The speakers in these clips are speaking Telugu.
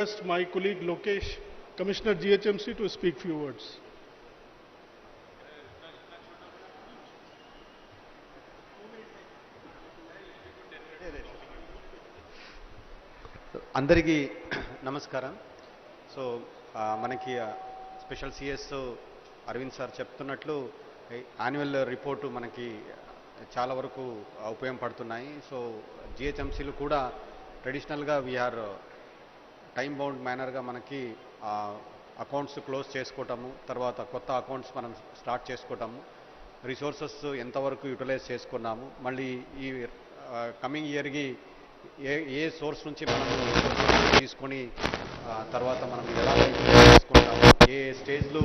Request my colleague Lokesh, Commissioner GHMC, to speak few words. అందరికీ నమస్కారం. సో మనకి స్పెషల్ సిఎస్ అరవింద్ సార్ చెప్తున్నట్లు యాన్యువల్ రిపోర్టు మనకి చాలా వరకు ఉపయోగపడుతున్నాయి. సో జిహెచ్ఎంసీలు కూడా ట్రెడిషనల్గా వీఆర్ టైం బౌండ్ మేనర్గా మనకి అకౌంట్స్ క్లోజ్ చేసుకోవటము, తర్వాత కొత్త అకౌంట్స్ మనం స్టార్ట్ చేసుకోవటము, రిసోర్సెస్ ఎంతవరకు యూటిలైజ్ చేసుకున్నాము, మళ్ళీ ఈ కమింగ్ ఇయర్కి ఏ సోర్స్ నుంచి మనం తీసుకొని తర్వాత మనం ఎలా చేసుకుంటాము, ఏ స్టేజ్లో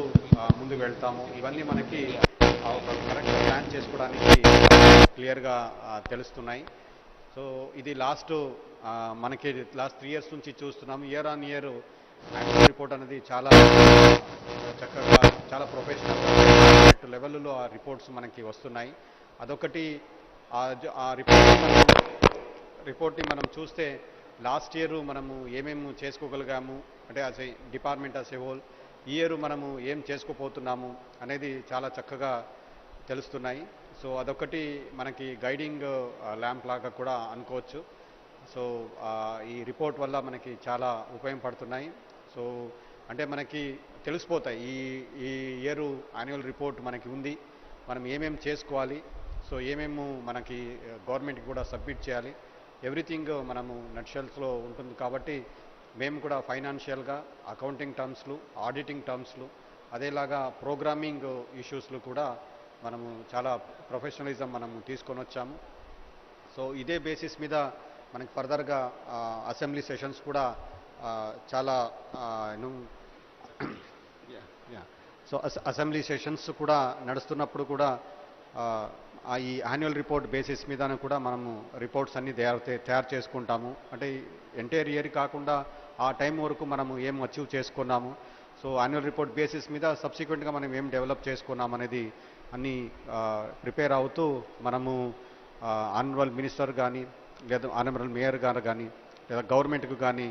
ముందుకు వెళ్తాము, ఇవన్నీ మనకి కరెక్ట్గా ప్లాన్ చేసుకోవడానికి క్లియర్గా తెలుస్తున్నాయి. సో ఇది మనకి లాస్ట్ 3 years నుంచి చూస్తున్నాము. Year on year annual report అనేది చాలా చక్కగా, చాలా ప్రొఫెషనల్గా లెవెల్లో ఆ రిపోర్ట్స్ మనకి వస్తున్నాయి. అదొకటి. ఆ రిపోర్ట్ని మనం చూస్తే లాస్ట్ ఇయర్ మనము ఏమేమి చేసుకోగలిగాము అంటే as a department as a whole, ఈ ఇయర్ మనము ఏం చేసుకోపోతున్నాము అనేది చాలా చక్కగా తెలుస్తున్నాయి. సో అదొకటి మనకి గైడింగ్ ల్యాంప్ లాగా కూడా అనుకోవచ్చు. సో ఈ రిపోర్ట్ వల్ల మనకి చాలా ఉపయోగపడుతున్నాయి. సో అంటే మనకి తెలిసిపోతాయి ఈ ఇయర్ యాన్యువల్ రిపోర్ట్ మనకి ఉంది, మనం ఏమేమి చేసుకోవాలి, సో ఏమేమి మనకి గవర్నమెంట్కి కూడా సబ్మిట్ చేయాలి, ఎవ్రీథింగ్ మనము నట్షెల్స్లో ఉంటుంది. కాబట్టి మేము కూడా ఫైనాన్షియల్గా, అకౌంటింగ్ టర్మ్స్లు, ఆడిటింగ్ టర్మ్స్లు, అదేలాగా ప్రోగ్రామింగ్ ఇష్యూస్లు కూడా మనము చాలా ప్రొఫెషనలిజం మనము తీసుకొని వచ్చాము. సో ఇదే బేసిస్ మీద మనకి ఫర్దర్గా అసెంబ్లీ సెషన్స్ కూడా చాలా సో అసెంబ్లీ సెషన్స్ కూడా నడుస్తున్నప్పుడు కూడా ఈ యాన్యువల్ రిపోర్ట్ బేసిస్ మీద కూడా మనము రిపోర్ట్స్ అన్నీ తయారు చేసుకుంటాము. అంటే ఎంటైర్ ఇయర్ కాకుండా ఆ టైం వరకు మనము ఏం అచీవ్ చేసుకున్నాము, సో యాన్యువల్ రిపోర్ట్ బేసిస్ మీద సబ్సిక్వెంట్గా మనం ఏం డెవలప్ చేసుకున్నాం అనేది అన్నీ ప్రిపేర్ అవుతూ మనము ఆనరబుల్ మినిస్టర్ కానీ లేదా ఆనరబుల్ మేయర్ గారు కానీ లేదా గవర్నమెంట్కు కానీ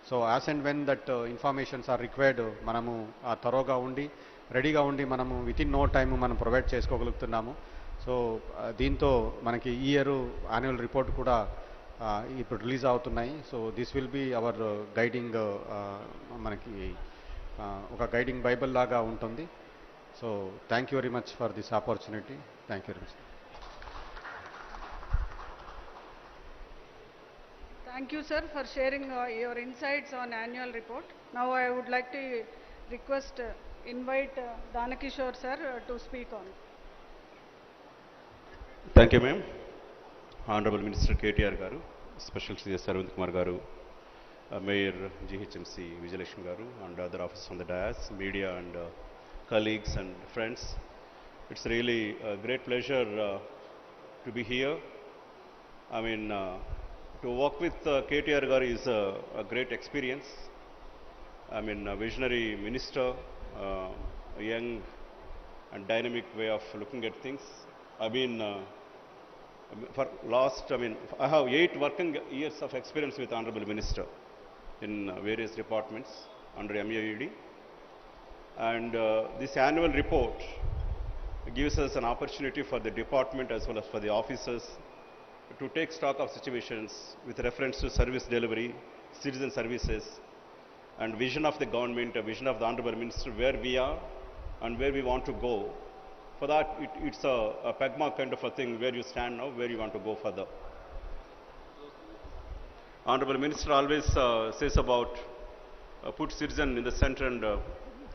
so as and when that informations are required మనము త్వరగా ఉండి రెడీగా ఉండి మనము వితిన్ నో టైమ్ మనం ప్రొవైడ్ చేసుకోగలుగుతున్నాము. సో దీంతో మనకి ఈ ఇయర్ యాన్యువల్ రిపోర్ట్ కూడా ఇప్పుడు రిలీజ్ అవుతున్నాయి. So this will be our guiding, మనకి ఒక గైడింగ్ బైబిల్ లాగా ఉంటుంది. So thank you very much for this opportunity. Thank you very much. Thank you, sir, for sharing your insights on annual report. Now I would like to invite Danakishore sir to speak on. Thank you, ma'am. Honorable Minister KTR garu, Special CS Arvind Kumar garu, Mayor GHMC Vijayalakshmi garu, and other officers on the dais, media and colleagues and friends. It's really a great pleasure to be here. I mean, to work with KTR garu is a great experience. I mean, a visionary minister, a young and dynamic way of looking at things. I mean, I have 8 working years of experience with Honorable Minister in various departments under MA&UD. And this annual report gives us an opportunity for the department as well as for the officers to take stock of situations with reference to service delivery, citizen services, and vision of the government, a vision of the Honorable Minister, where we are and where we want to go. For that, it's a pegma kind of a thing, where you stand now, where you want to go further. Honorable Minister always says about put citizen in the center and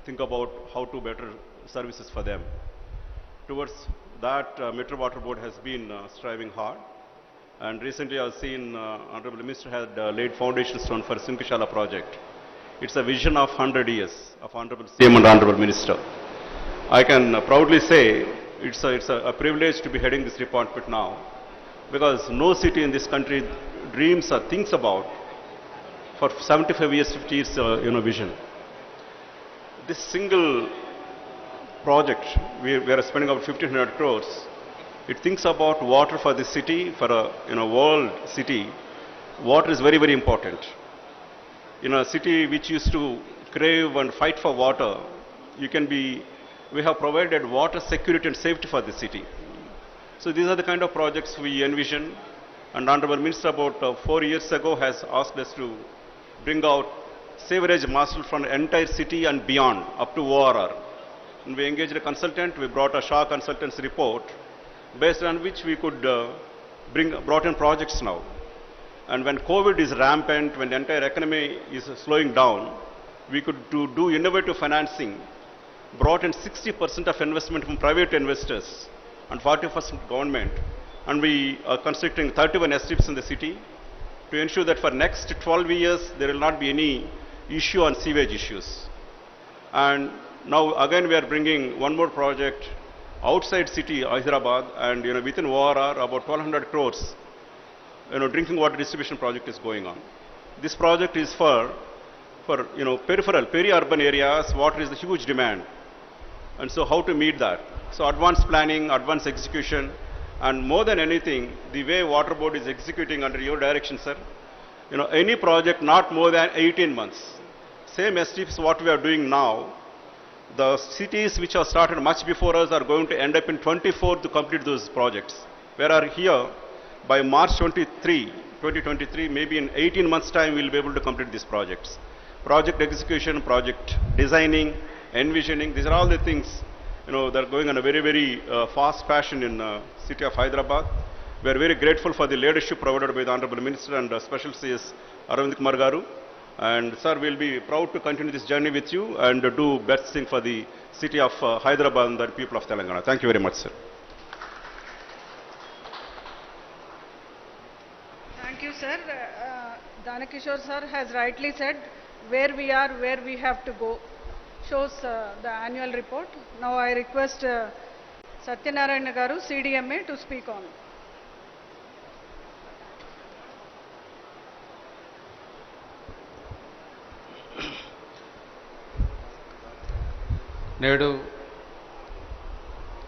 think about how to better services for them. Towards that, Metro Water Board has been striving hard. And recently I've seen Honorable Minister had laid foundation stone for Sinkishala project. It's a vision of 100 years of Honorable CM and Honorable Minister. I can proudly say it's a privilege to be heading this department now, because no city in this country dreams or thinks about for 75 years, 50 years, vision. This single project, we are spending about 1,500 crores. It thinks about water for the city, for a world city. Water is very, very important. in a city which used to crave and fight for water, we have provided water security and safety for the city. So these are the kind of projects we envision, and Honorable Minister about 4 years ago has asked us to bring out sewerage master from the entire city and beyond, up to ORR. And we engaged a consultant, we brought a Shah consultant's report, based on which we could brought in projects now. And when COVID is rampant, when the entire economy is slowing down, we could do innovative financing, brought in 60% of investment from private investors and 40% government. And we are constructing 31 estates in the city to ensure that for next 12 years, there will not be any issue on sewage issues. And now again we are bringing one more project outside city, Hyderabad, and within ORR about 1,200 crores, drinking water distribution project is going on. This project is for peripheral, peri-urban areas, water is the huge demand. And so how to meet that? So advanced planning, advanced execution, and more than anything, the way Water Board is executing under your direction, sir, any project not more than 18 months. Same STPs what we are doing now, the cities which have started much before us are going to end up in 24 to complete those projects. Whereas here, by March 2023, maybe in 18 months' time, we'll be able to complete these projects. Project execution, project designing, envisioning, these are all the things, that are going on a very, very fast fashion in city of Hyderabad. We are very grateful for the leadership provided by the Honorable Minister and Special CS Arvind Kumar Garu. And sir, we'll be proud to continue this journey with you and do best thing for the city of Hyderabad and the people of Telangana. Thank you very much, sir. Thank you, sir. Danakishore sir has rightly said where we are, where we have to go. Shows the annual report. Now I request Satyanarayana Garu, CDMA, to speak on. నేడు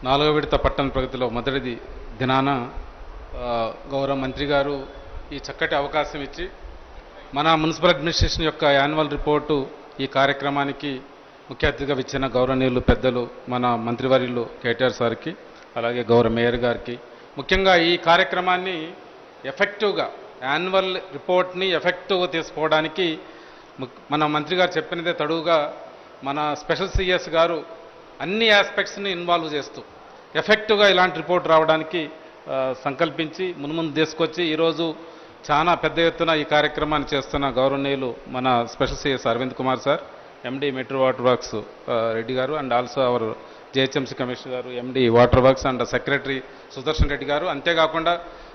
4వ విడత పట్టణ ప్రగతిలో మొదటిది దినాన గౌరవ మంత్రి గారు ఈ చక్కటి అవకాశం ఇచ్చి మన మున్సిపల్ అడ్మినిస్ట్రేషన్ యొక్క యాన్యువల్ రిపోర్టు ఈ కార్యక్రమానికి ముఖ్య అతిథిగా ఇచ్చిన గౌరవనీయులు పెద్దలు మన మంత్రివర్యులు కేటీఆర్ సార్కి, అలాగే గౌరవ మేయర్ గారికి, ముఖ్యంగా ఈ కార్యక్రమాన్ని ఎఫెక్టివ్గా యాన్యువల్ రిపోర్ట్ని ఎఫెక్టివ్గా తీసుకోవడానికి మన మంత్రి గారు చెప్పినదే తడువుగా మన స్పెషల్ సిఎస్ గారు అన్ని ఆస్పెక్ట్స్ని ఇన్వాల్వ్ చేస్తూ ఎఫెక్టివ్గా ఇలాంటి రిపోర్ట్ రావడానికి సంకల్పించి మున్ముందు తీసుకొచ్చి ఈరోజు చాలా పెద్ద ఎత్తున ఈ కార్యక్రమాన్ని చేస్తున్న గౌరవనీయులు మన special CS Arvind Kumar sir, MD metro water works Reddy garu, and also our GHMC commissioner garu, MD water works and secretary Sudarshan Reddy garu, అంతేకాకుండా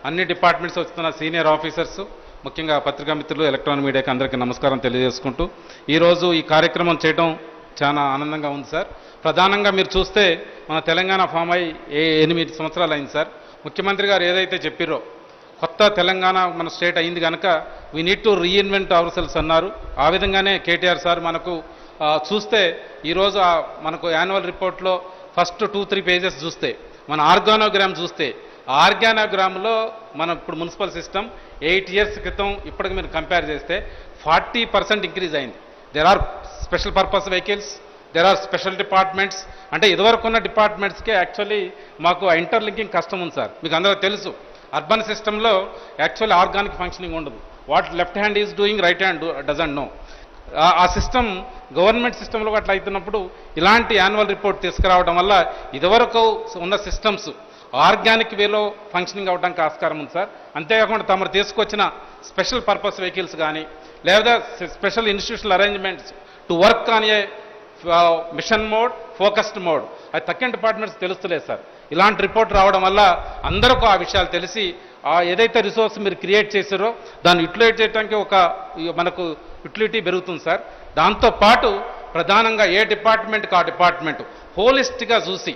అన్ని డిపార్ట్మెంట్స్ వస్తున్న సీనియర్ ఆఫీసర్స్, ముఖ్యంగా పత్రికా మిత్రులు, ఎలక్ట్రానిక్ మీడియాకి అందరికీ నమస్కారం తెలియజేసుకుంటూ ఈరోజు ఈ కార్యక్రమం చేయడం చాలా ఆనందంగా ఉంది సార్. ప్రధానంగా మీరు చూస్తే మన తెలంగాణ ఫామ్ అయి 8 సంవత్సరాలు అయింది సార్. ముఖ్యమంత్రి గారు ఏదైతే చెప్పారో కొత్త తెలంగాణ మన స్టేట్ అయింది కనుక we need to reinvent our selves అన్నారు. ఆ విధంగానే కేటీఆర్ సార్ మనకు చూస్తే ఈరోజు మనకు యాన్యువల్ రిపోర్ట్లో ఫస్ట్ 2-3 పేజెస్ చూస్తే మన ఆర్గానోగ్రామ్ చూస్తే ఆర్గానోగ్రామ్లో మన ఇప్పుడు మున్సిపల్ సిస్టమ్ 8 years క్రితం ఇప్పటికి మీరు కంపేర్ చేస్తే 40% ఇంక్రీజ్ అయింది. There are special purpose vehicles, there are special departments. అంటే ఇదివరకు ఉన్న డిపార్ట్మెంట్స్కే యాక్చువల్లీ మాకు ఇంటర్లింకింగ్ కష్టం ఉంది సార్. మీకు అందరూ తెలుసు అర్బన్ సిస్టంలో యాక్చువల్లీ ఆర్గానిక్ ఫంక్షనింగ్ ఉండదు. What left hand is doing, right hand doesn't know. ఆ సిస్టమ్ గవర్నమెంట్ సిస్టంలో అట్లా అవుతున్నప్పుడు ఇలాంటి యాన్యువల్ రిపోర్ట్ తీసుకురావడం వల్ల ఇదివరకు ఉన్న సిస్టమ్స్ ఆర్గానిక్ వేలో ఫంక్షనింగ్ అవ్వడానికి ఆస్కారం ఉంది సార్. అంతేకాకుండా తమరు తీసుకొచ్చిన స్పెషల్ పర్పస్ వెహికల్స్ కానీ లేదా special institutional arrangements to work on a mission mode, focused mode, అది తక్కిన డిపార్ట్మెంట్స్ తెలుస్తలేదు సార్. ఇలాంటి రిపోర్ట్ రావడం వల్ల అందరికీ ఆ విషయాలు తెలిసి ఏదైతే రిసోర్స్ మీరు క్రియేట్ చేశారో దాన్ని యూటిలైజ్ చేయడానికి మనకు యూటిలిటీ పెరుగుతుంది సార్. దాంతోపాటు ప్రధానంగా ఏ డిపార్ట్మెంట్కి ఆ డిపార్ట్మెంట్ హోలిస్టిక్గా చూసి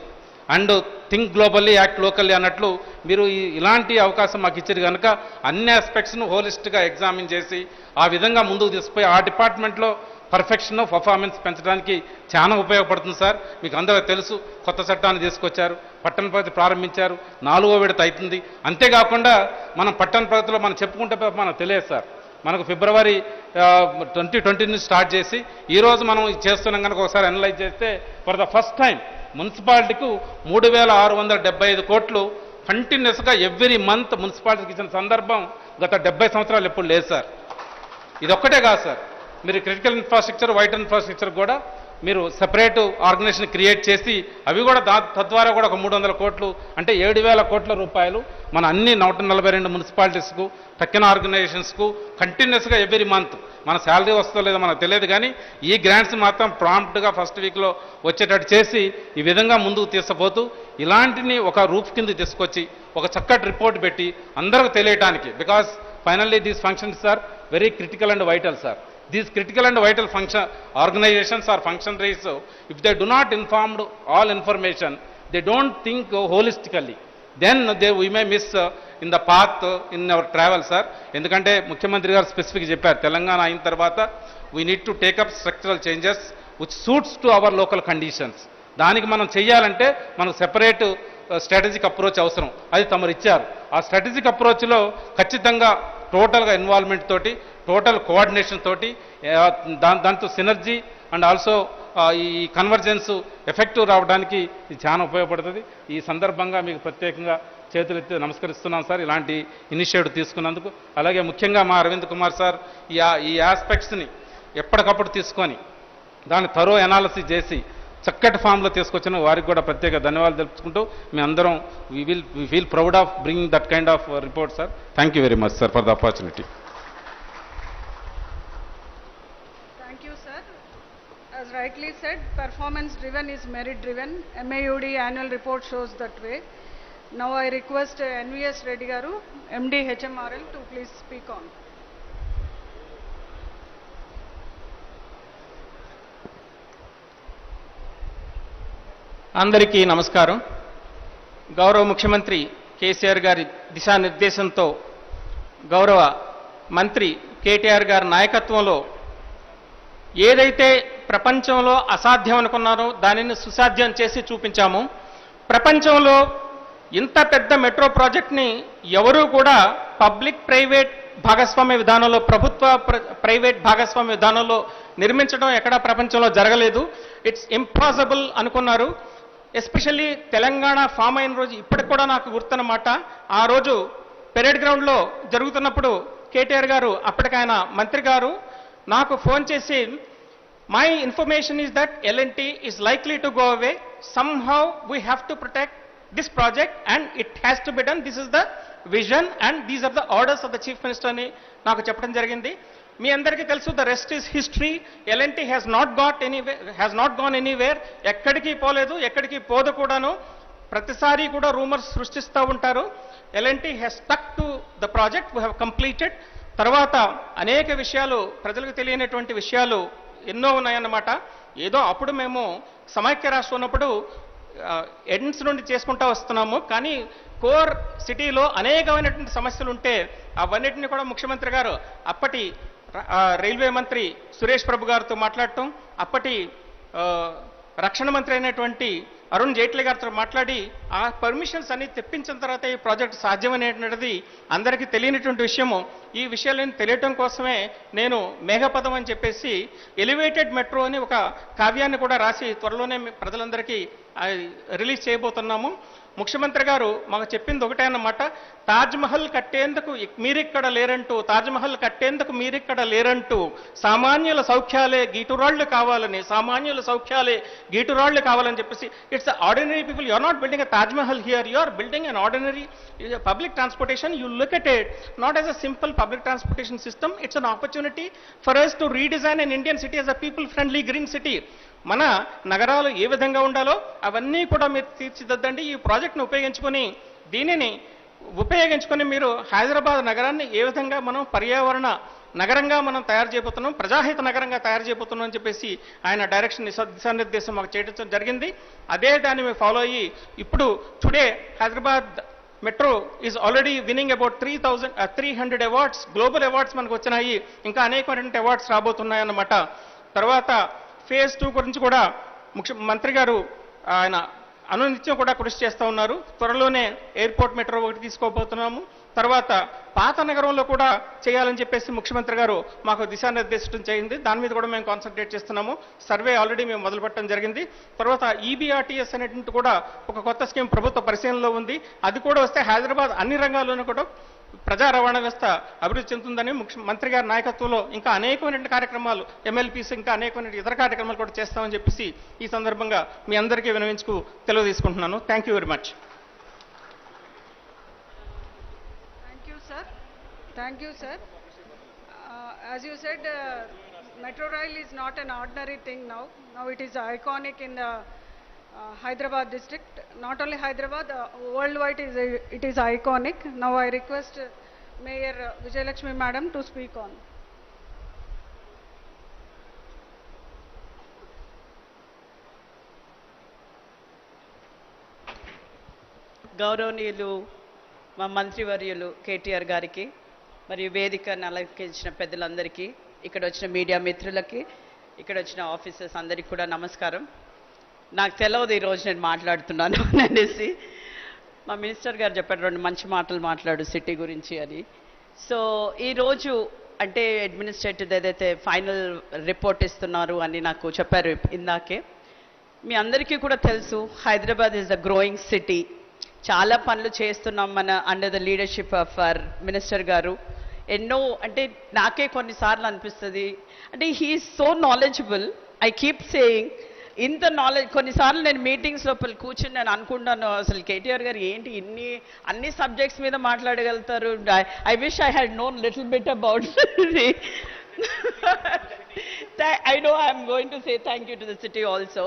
and think globally act locally అన్నట్లు మీరు ఇలాంటి అవకాశం మాకు ఇచ్చారు కనుక అన్ని ఆస్పెక్ట్స్ను హోలిస్టిక్గా ఎగ్జామిన్ చేసి ఆ విధంగా ముందుకు తీసుకుపోయి ఆ డిపార్ట్మెంట్లో పర్ఫెక్షన్ పర్ఫార్మెన్స్ పెంచడానికి చాలా ఉపయోగపడుతుంది సార్. మీకు అందరూ తెలుసు కొత్త చట్టాన్ని తీసుకొచ్చారు, పట్టణ ప్రగతి ప్రారంభించారు, 4వ విడత అవుతుంది. అంతేకాకుండా మనం పట్టణ ప్రగతిలో మనం చెప్పుకుంటే మనకు తెలియదు సార్. మనకు ఫిబ్రవరి 2020 నుంచి స్టార్ట్ చేసి ఈరోజు మనం చేస్తున్నాం కనుక ఒకసారి అనలైజ్ చేస్తే ఫర్ ద ఫస్ట్ టైం మున్సిపాలిటీకు 3,675 కోట్లు కంటిన్యూస్గా ఎవ్రీ మంత్ మున్సిపాలిటీకి ఇచ్చిన సందర్భం గత 70 సంవత్సరాలు ఎప్పుడు లేదు సార్. ఇదొక్కటే కాదు సార్, మీరు క్రిటికల్ ఇన్ఫ్రాస్ట్రక్చర్, వైటల్ ఇన్ఫ్రాస్ట్రక్చర్ కూడా మీరు సెపరేట్ ఆర్గనైజేషన్ క్రియేట్ చేసి అవి కూడా తద్వారా కూడా ఒక 300 కోట్లు అంటే 7,000 కోట్ల రూపాయలు మన అన్ని 142 మున్సిపాలిటీస్కు, తక్కిన ఆర్గనైజేషన్స్కు కంటిన్యూస్గా ఎవ్రీ మంత్ మన శాలరీ వస్తుందో లేదో మనకు తెలియదు, కానీ ఈ గ్రాంట్స్ మాత్రం ప్రాంప్ట్గా ఫస్ట్ వీక్లో వచ్చేటట్టు చేసి ఈ విధంగా ముందుకు తీసుకుపోతూ ఇలాంటిని ఒక రూఫ్ కింద తీసుకొచ్చి ఒక చక్కటి రిపోర్ట్ పెట్టి అందరికీ తెలియటానికి, because finally these functions are very critical and vital sir. These critical and vital function organizations or functionaries, if they do not informed all information, they don't think holistically, then we may miss in the path in our travel, sir. ఎందుకంటే ముఖ్యమంత్రి గారు స్పెసిఫిక్ చెప్పారు, తెలంగాణ అయిన తర్వాత we need to take up structural changes which suits to our local conditions. దానికి మనం చెయ్యాలంటే మనకు సెపరేట్ స్ట్రాటజిక్ అప్రోచ్ అవసరం, అది తమరు ఇచ్చారు. ఆ స్ట్రాటజిక్ అప్రోచ్లో ఖచ్చితంగా టోటల్గా ఇన్వాల్వ్మెంట్ తోటి, టోటల్ కోఆర్డినేషన్ తోటి, దాంతో సినర్జీ అండ్ ఆల్సో ఈ కన్వర్జెన్స్ ఎఫెక్టివ్ రావడానికి ఇది చాలా ఉపయోగపడుతుంది. ఈ సందర్భంగా మీకు ప్రత్యేకంగా చేతులెత్తి నమస్కరిస్తున్నాను సార్, ఇలాంటి ఇనిషియేటివ్ తీసుకున్నందుకు. అలాగే ముఖ్యంగా మా అరవింద్ కుమార్ సార్ ఈ ఆస్పెక్ట్స్ని ఎప్పటికప్పుడు తీసుకొని దాన్ని థరో ఎనాలిసిస్ చేసి చక్కటి ఫామ్లో తీసుకొచ్చిన వారికి కూడా ప్రత్యేక ధన్యవాదాలు తెలుపుకుంటూ మీ అందరం we feel proud of bringing that kind of report sir. Thank you very much sir for the opportunity. Thank you, sir. As rightly said, performance driven is merit driven. MA&UD annual report shows that way. Now I request NVS Reddy Garu, MD HMRL, to please speak on. అందరికీ నమస్కారం. గౌరవ ముఖ్యమంత్రి కేసీఆర్ గారి దిశానిర్దేశంతో గౌరవ మంత్రి కేటీఆర్ గారి నాయకత్వంలో ఏదైతే ప్రపంచంలో అసాధ్యం అనుకున్నారో దానిని సుసాధ్యం చేసి చూపించాము. ప్రపంచంలో ఇంత పెద్ద మెట్రో ప్రాజెక్ట్ని ఎవరూ కూడా పబ్లిక్ ప్రైవేట్ భాగస్వామ్య విధానంలో, ప్రభుత్వ ప్రైవేట్ భాగస్వామ్య విధానంలో నిర్మించడం ఎక్కడా ప్రపంచంలో జరగలేదు. ఇట్స్ ఇంపాసిబుల్ అనుకున్నారు. ఎస్పెషల్లీ తెలంగాణ ఫామ్ అయిన రోజు ఇప్పటికి కూడా నాకు గుర్తున్నమాట. ఆ రోజు పెరేడ్ గ్రౌండ్లో జరుగుతున్నప్పుడు కేటీఆర్ గారు, అప్పటికైన మంత్రి గారు నాకు ఫోన్ చేసి, my information is that L&T is likely to go away, somehow we have to protect this project and it has to be done, this is the vision and these are the orders of the chief minister అని నాకు చెప్పడం జరిగింది. మీ అందరికీ తెలుసు, the rest is history. L&T has not gone anywhere. ఎక్కడికి పోలేదు, ఎక్కడికి పోదు కూడాను. ప్రతిసారి కూడా రూమర్స్ సృష్టిస్తూ ఉంటారు. L&T has stuck to the project, we have completed. తర్వాత అనేక విషయాలు, ప్రజలకు తెలియనటువంటి విషయాలు ఎన్నో ఉన్నాయన్నమాట. ఏదో అప్పుడు మేము సమైక్య రాష్ట్రం ఉన్నప్పుడు ఎండ్స్ నుండి చేసుకుంటూ వస్తున్నాము, కానీ కోర్ సిటీలో అనేకమైనటువంటి సమస్యలు ఉంటే అవన్నిటిని కూడా ముఖ్యమంత్రి గారు అప్పటి రైల్వే మంత్రి సురేష్ ప్రభు గారితో మాట్లాడటం, అప్పటి రక్షణ మంత్రి అయినటువంటి అరుణ్ జైట్లీ గారితో మాట్లాడి ఆ పర్మిషన్స్ అన్ని తెప్పించిన తర్వాత ఈ ప్రాజెక్ట్ సాధ్యమనేటువంటిది అందరికీ తెలియనటువంటి విషయము. ఈ విషయాలను తెలియటం కోసమే నేను మేఘపదం అని చెప్పేసి ఎలివేటెడ్ మెట్రో అని ఒక కావ్యాన్ని కూడా రాసి త్వరలోనే ప్రజలందరికీ రిలీజ్ చేయబోతున్నాము. ముఖ్యమంత్రి గారు మాకు చెప్పింది ఒకటే అన్నమాట, తాజ్మహల్ కట్టేందుకు మీరిక్కడ లేరంటూ, తాజ్మహల్ కట్టేందుకు మీరిక్కడ లేరంటూ, సామాన్యుల సౌఖ్యాలే గీటురాళ్లు కావాలని, సామాన్యుల సౌఖ్యాలే గీటురాళ్లు కావాలని చెప్పేసి, it's ordinary people. You are not building a Taj Mahal here, you are building an ordinary public transportation. You look at it not as a simple public transportation system, it's an opportunity for us to redesign an Indian city as a people friendly green city. మన నగరాలు ఏ విధంగా ఉండాలో అవన్నీ కూడా మీరు తీర్చిదిద్దండి. ఈ ప్రాజెక్ట్ను ఉపయోగించుకొని మీరు హైదరాబాద్ నగరాన్ని ఏ విధంగా మనం పర్యావరణ నగరంగా మనం తయారు చేయబోతున్నాం, ప్రజాహిత నగరంగా తయారు చేయబోతున్నాం అని చెప్పేసి ఆయన డైరెక్షన్ దిశానిర్దేశం మాకు చేయడం జరిగింది. అదే దాన్ని మేము ఫాలో అయ్యి ఇప్పుడు today Hyderabad metro is already winnowing about 300 awards, global awards మనకు వచ్చినాయి. ఇంకా అనేకమైనటువంటి అవార్డ్స్ రాబోతున్నాయన్నమాట. తర్వాత ఫేజ్ 2 గురించి కూడా మంత్రి గారు ఆయన అనునిత్యం కూడా కృషి చేస్తూ ఉన్నారు. త్వరలోనే ఎయిర్పోర్ట్ మెట్రో ఒకటి తీసుకోబోతున్నాము. తర్వాత పాత నగరంలో కూడా చేయాలని చెప్పేసి ముఖ్యమంత్రి గారు మాకు దిశానిర్దేశం చేయింది. దాని మీద కూడా మేము కాన్సన్ట్రేట్ చేస్తున్నాము. సర్వే ఆల్రెడీ మేము మొదలుపెట్టడం జరిగింది. తర్వాత ఈబీఆర్టీఎస్ అనేటువంటి కూడా ఒక కొత్త స్కీమ్ ప్రభుత్వ పరిశీలనలో ఉంది. అది కూడా వస్తే హైదరాబాద్ అన్ని రంగాల్లోనూ కూడా ప్రజా రవాణా వ్యవస్థ అభివృద్ధి చెందుతుందని ముఖ్యమంత్రి గారి నాయకత్వంలో ఇంకా అనేకమైన కార్యక్రమాలు ఎంఎల్పీస్ ఇంకా అనేకమైన ఇతర కార్యక్రమాలు కూడా చేస్తామని చెప్పేసి ఈ సందర్భంగా మీ అందరికీ వినవించుకు తెలియజేసుకుంటున్నాను. Thank you very much. Thank you, sir. As you said, Metro Rail is not an ordinary thing now. Now it is iconic in the Hyderabad district. Not only Hyderabad, worldwide it is iconic. Now I request Mayor Vijayalakshmi Madam to speak on. గౌరవనీయులు మా మంత్రివర్యులు కేటీఆర్ గారికి మరియు వేదికను అలంకరించిన పెద్దలందరికీ, ఇక్కడ వచ్చిన మీడియా మిత్రులకి, ఇక్కడ వచ్చిన ఆఫీసర్స్ అందరికీ కూడా నమస్కారం. నాకు తెలియదు ఈరోజు నేను మాట్లాడుతున్నాను అనేసి. మా మినిస్టర్ గారు చెప్పారు 2 మంచి మాటలు మాట్లాడు సిటీ గురించి అని. సో ఈరోజు అంటే అడ్మినిస్ట్రేటివ్ ఏదైతే ఫైనల్ రిపోర్ట్ ఇస్తున్నారు అని నాకు చెప్పారు ఇందాకే. మీ అందరికీ కూడా తెలుసు Hyderabad is the growing city. చాలా పనులు చేస్తున్నాం మన under the leadership of our minister గారు. ఎన్నో అంటే నాకే కొన్నిసార్లు అనిపిస్తుంది అంటే he is so knowledgeable. I keep saying ఇంత నాలెడ్జ్. కొన్నిసార్లు నేను మీటింగ్స్ లోపల కూర్చుని నేను అనుకుంటాను అసలు కేటీఆర్ గారు ఏంటి అన్ని సబ్జెక్ట్స్ మీద మాట్లాడగలుగుతారు. I wish I had known little bit about. I know I am going to say thank you to the city also.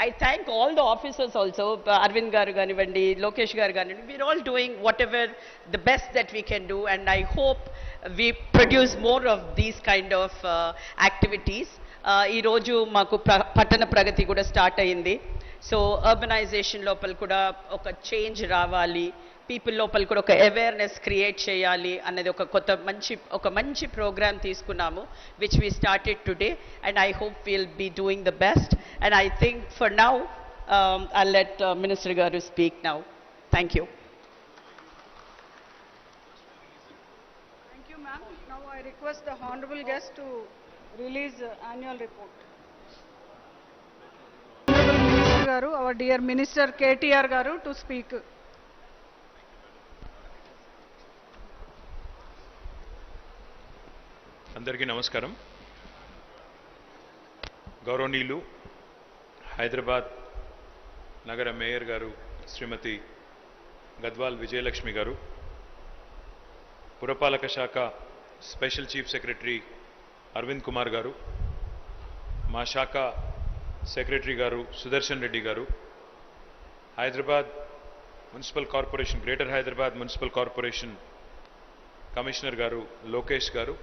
I thank all the officers also, Arvind garu ganivandi, Lokesh garu ganivandi. We are all doing whatever the best that we can do, and I hope we produce more of these kind of activities. Ee roju maaku pattana pragati kuda start ayindi. So urbanization lopal kuda oka change రావాలి, పీపుల్ లోపల కూడా ఒక అవేర్నెస్ క్రియేట్ చేయాలి అనేది ఒక మంచి ప్రోగ్రామ్ తీసుకున్నాము, which we started today. And I hope we'll be doing the best. And I think for now I let minister garu speak now. Thank you. Thank you, ma'am. Now I request the honorable guest to release annual report. Honorable Minister garu, our dear Minister KTR garu to speak. అందరికీ నమస్కారం. గౌరవనీయులు హైదరాబాద్ నగర మేయర్ గారు శ్రీమతి గద్వాల్ విజయలక్ష్మి గారు, పురపాలక శాఖ special chief secretary Arvind Kumar garu, మా శాఖ secretary garu Sudarshan Reddy garu, Hyderabad municipal corporation greater Hyderabad municipal corporation commissioner garu Lokesh garu,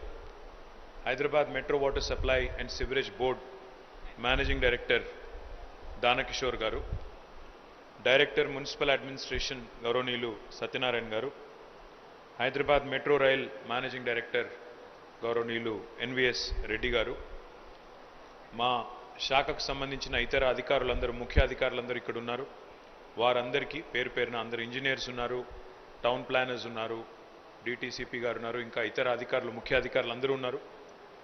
Hyderabad metro water supply and sewerage board managing director Danakishore garu, director municipal administration గౌరవనీయులు Satyanarayana garu, Hyderabad metro rail managing director గౌరవనీయులు ఎన్విఎస్ రెడ్డి గారు, మా శాఖకు సంబంధించిన ఇతర అధికారులందరూ ముఖ్య అధికారులందరూ ఇక్కడ ఉన్నారు. వారందరికీ పేరు పేరున అందరు ఇంజనీర్స్ ఉన్నారు, టౌన్ ప్లానర్స్ ఉన్నారు, డిటిసిపి గారు ఉన్నారు, ఇంకా ఇతర అధికారులు ముఖ్య అధికారులు అందరూ ఉన్నారు.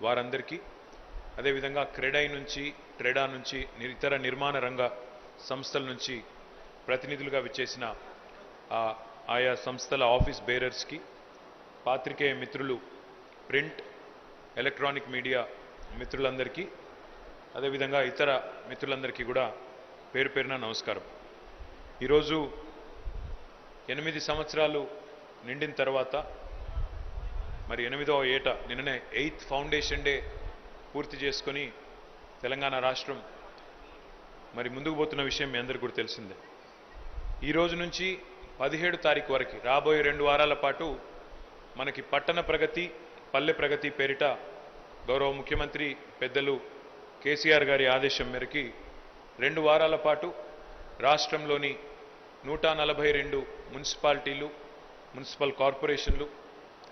వారందరికీ అదేవిధంగా ట్రెడా నుంచి ఇతర నిర్మాణ రంగ సంస్థల నుంచి ప్రతినిధులుగా విచ్చేసిన ఆయా సంస్థల ఆఫీస్ బేరర్స్కి, పాత్రికేయ మిత్రులు, ప్రింట్ ఎలక్ట్రానిక్ మీడియా మిత్రులందరికీ, అదేవిధంగా ఇతర మిత్రులందరికీ కూడా పేరు పేరున నమస్కారం. ఈరోజు 8 సంవత్సరాలు నిండిన తర్వాత మరి 8వ ఏట నిన్ననే 8th ఫౌండేషన్ డే పూర్తి చేసుకొని తెలంగాణ రాష్ట్రం మరి ముందుకు పోతున్న విషయం మీ అందరికీ కూడా తెలిసిందే. ఈ రోజు నుంచి 17 తారీఖు వరకు రాబోయే 2 వారాల పాటు మనకి పట్టణ ప్రగతి పల్లె ప్రగతి పేరిట గౌరవ ముఖ్యమంత్రి పెద్దలు కేసీఆర్ గారి ఆదేశం మేరకు 2 వారాల పాటు రాష్ట్రంలోని 142 మున్సిపాలిటీలు, మున్సిపల్ కార్పొరేషన్లు,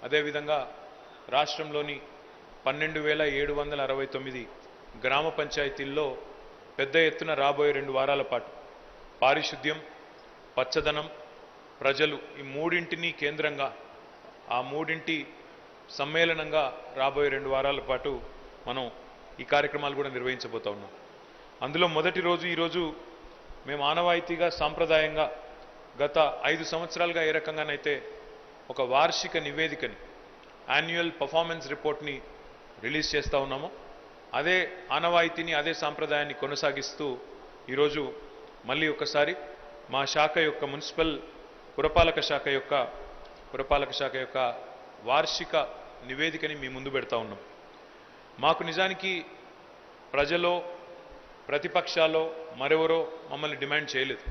అదేవిధంగా రాష్ట్రంలోని 12,769 గ్రామ పంచాయతీల్లో పెద్ద ఎత్తున రాబోయే 2 వారాల పాటు పారిశుద్ధ్యం, పచ్చదనం, ప్రజలు ఈ మూడింటిని కేంద్రంగా ఆ మూడింటి సమ్మేళనంగా రాబోయే 2 వారాల పాటు మనం ఈ కార్యక్రమాలు కూడా నిర్వహించబోతా ఉన్నాం. అందులో మొదటి రోజు ఈరోజు మేము ఆనవాయితీగా సాంప్రదాయంగా గత 5 సంవత్సరాలుగా ఏ రకంగానైతే ఒక వార్షిక నివేదికని యాన్యువల్ పర్ఫార్మెన్స్ రిపోర్ట్ని రిలీజ్ చేస్తూ ఉన్నామో అదే ఆనవాయితీని అదే సాంప్రదాయాన్ని కొనసాగిస్తూ ఈరోజు మళ్ళీ ఒకసారి మా శాఖ యొక్క మున్సిపల్ పురపాలక శాఖ యొక్క వార్షిక నివేదికని మీ ముందు పెడతా ఉన్నాం. మాకు నిజానికి ప్రజలో ప్రతిపక్షాల్లో మరెవరో మమ్మల్ని డిమాండ్ చేయలేదు.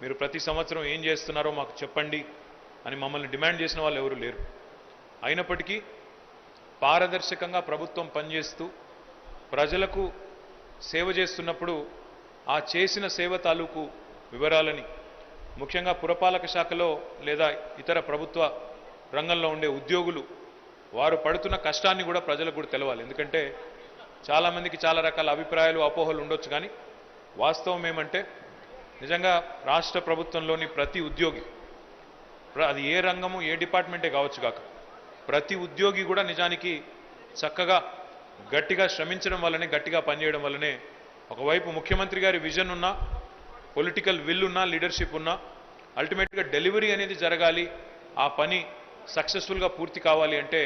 మీరు ప్రతి సంవత్సరం ఏం చేస్తున్నారో మాకు చెప్పండి అని మమ్మల్ని డిమాండ్ చేసిన వాళ్ళు ఎవరు లేరు. అయినప్పటికీ పారదర్శకంగా ప్రభుత్వం పనిచేస్తూ ప్రజలకు సేవ చేస్తున్నప్పుడు ఆ చేసిన సేవ తాలూకు వివరాలని ముఖ్యంగా పురపాలక శాఖలో లేదా ఇతర ప్రభుత్వ రంగంలో ఉండే ఉద్యోగులు వారు పడుతున్న కష్టాన్ని కూడా ప్రజలకు కూడా తెలవాలి. ఎందుకంటే చాలామందికి చాలా రకాల అభిప్రాయాలు అపోహలు ఉండొచ్చు, కానీ వాస్తవం ఏమంటే నిజంగా రాష్ట్ర ప్రభుత్వంలోని ప్రతి ఉద్యోగి, అది ఏ రంగము ఏ డిపార్ట్మెంటే కావచ్చు కాక, ప్రతి ఉద్యోగి కూడా నిజానికి చక్కగా గట్టిగా శ్రమించడం వల్లనే, గట్టిగా పనిచేయడం వల్లనే ఒకవైపు ముఖ్యమంత్రి గారి విజన్ ఉన్నా, పొలిటికల్ విల్ ఉన్నా, లీడర్షిప్ ఉన్నా, అల్టిమేట్గా డెలివరీ అనేది జరగాలి, ఆ పని సక్సెస్ఫుల్గా పూర్తి కావాలి అంటే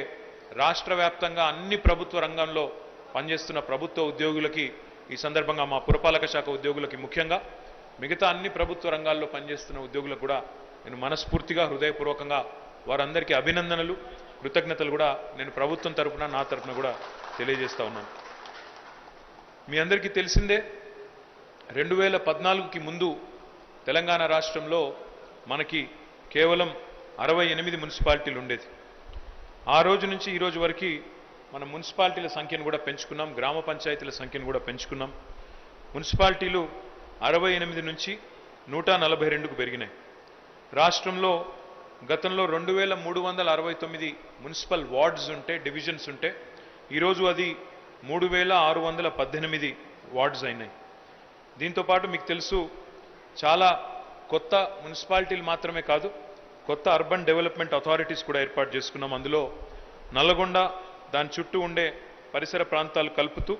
రాష్ట్ర వ్యాప్తంగా అన్ని ప్రభుత్వ రంగంలో పనిచేస్తున్న ప్రభుత్వ ఉద్యోగులకి, ఈ సందర్భంగా మా పురపాలక శాఖ ఉద్యోగులకి ముఖ్యంగా మిగతా అన్ని ప్రభుత్వ రంగాల్లో పనిచేస్తున్న ఉద్యోగులకు కూడా నేను మనస్ఫూర్తిగా హృదయపూర్వకంగా వారందరికీ అభినందనలు, కృతజ్ఞతలు కూడా నేను ప్రభుత్వం తరఫున నా తరఫున కూడా తెలియజేస్తా ఉన్నాను. మీ అందరికీ తెలిసిందే 2014కి ముందు తెలంగాణ రాష్ట్రంలో మనకి కేవలం 68 మున్సిపాలిటీలు ఉండేది. ఆ రోజు నుంచి ఈ రోజు వరకు మన మున్సిపాలిటీల సంఖ్యను కూడా పెంచుకున్నాం, గ్రామ పంచాయతీల సంఖ్యను కూడా పెంచుకున్నాం. మున్సిపాలిటీలు 68 నుంచి 142కు పెరిగినాయి. రాష్ట్రంలో గతంలో 2369 మున్సిపల్ వార్డ్స్ ఉంటే, డివిజన్స్ ఉంటే, ఈరోజు అది 3618 వార్డ్స్ అయినాయి. దీంతోపాటు మీకు తెలుసు చాలా కొత్త మున్సిపాలిటీలు మాత్రమే కాదు, కొత్త అర్బన్ డెవలప్మెంట్ అథారిటీస్ కూడా ఏర్పాటు చేసుకున్నాం. అందులో నల్లగొండ దాని చుట్టూ ఉండే పరిసర ప్రాంతాలు కలుపుతూ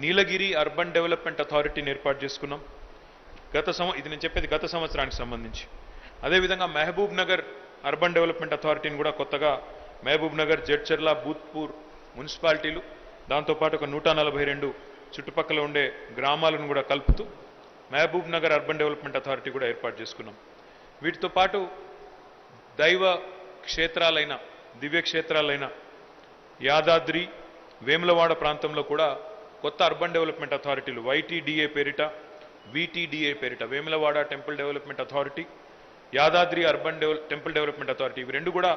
నీలగిరి అర్బన్ డెవలప్మెంట్ అథారిటీని ఏర్పాటు చేసుకున్నాం. ఇది నేను చెప్పేది గత సంవత్సరానికి సంబంధించి. అదేవిధంగా మహబూబ్ నగర్ అర్బన్ డెవలప్మెంట్ అథారిటీని కూడా కొత్తగా మహబూబ్ నగర్, జడ్చర్ల, భూత్పూర్ మున్సిపాలిటీలు, దాంతోపాటు ఒక 142 చుట్టుపక్కల ఉండే గ్రామాలను కూడా కలుపుతూ Mahabubnagar urban development authority కూడా ఏర్పాటు చేసుకున్నాం. వీటితో పాటు దైవ క్షేత్రాలైన, దివ్య క్షేత్రాలైన యాదాద్రి, వేములవాడ ప్రాంతంలో కూడా కొత్త అర్బన్ డెవలప్మెంట్ అథారిటీలు YTDA పేరిట, VTDA పేరిట, Vemulawada temple development authority, Yadadri urban temple development authority, ఇవి రెండు కూడా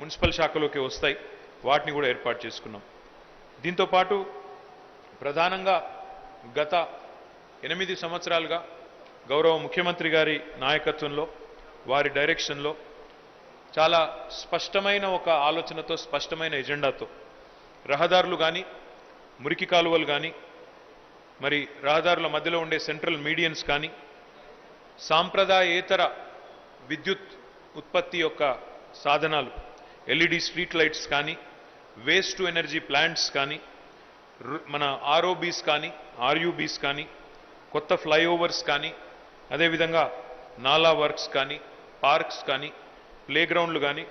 మున్సిపల్ శాఖలోకి వస్తాయి. వాటిని కూడా ఏర్పాటు చేసుకున్నాం. దీంతోపాటు ప్రధానంగా గత 8 సంవత్సరాలుగా గౌరవ ముఖ్యమంత్రి గారి నాయకత్వంలో, వారి డైరెక్షన్లో చాలా స్పష్టమైన ఒక ఆలోచనతో, స్పష్టమైన ఎజెండాతో రహదారులు కానీ, మురికి కాలువలు కానీ, మరి రహదారుల మధ్యలో ఉండే సెంట్రల్ మీడియన్స్ కానీ, సాంప్రదాయేతర విద్యుత్ ఉత్పత్తి యొక్క సాధనాలు LED స్ట్రీట్ లైట్స్ కానీ, వేస్ట్ టు ఎనర్జీ ప్లాంట్స్ కానీ, మన ROBs కానీ, RUBs కానీ, కొత్త ఫ్లైఓవర్స్ కానీ, అదేవిధంగా నాలా వర్క్స్ కానీ, పార్క్స్ కానీ, ప్లేగ్రౌండ్లు కానీ,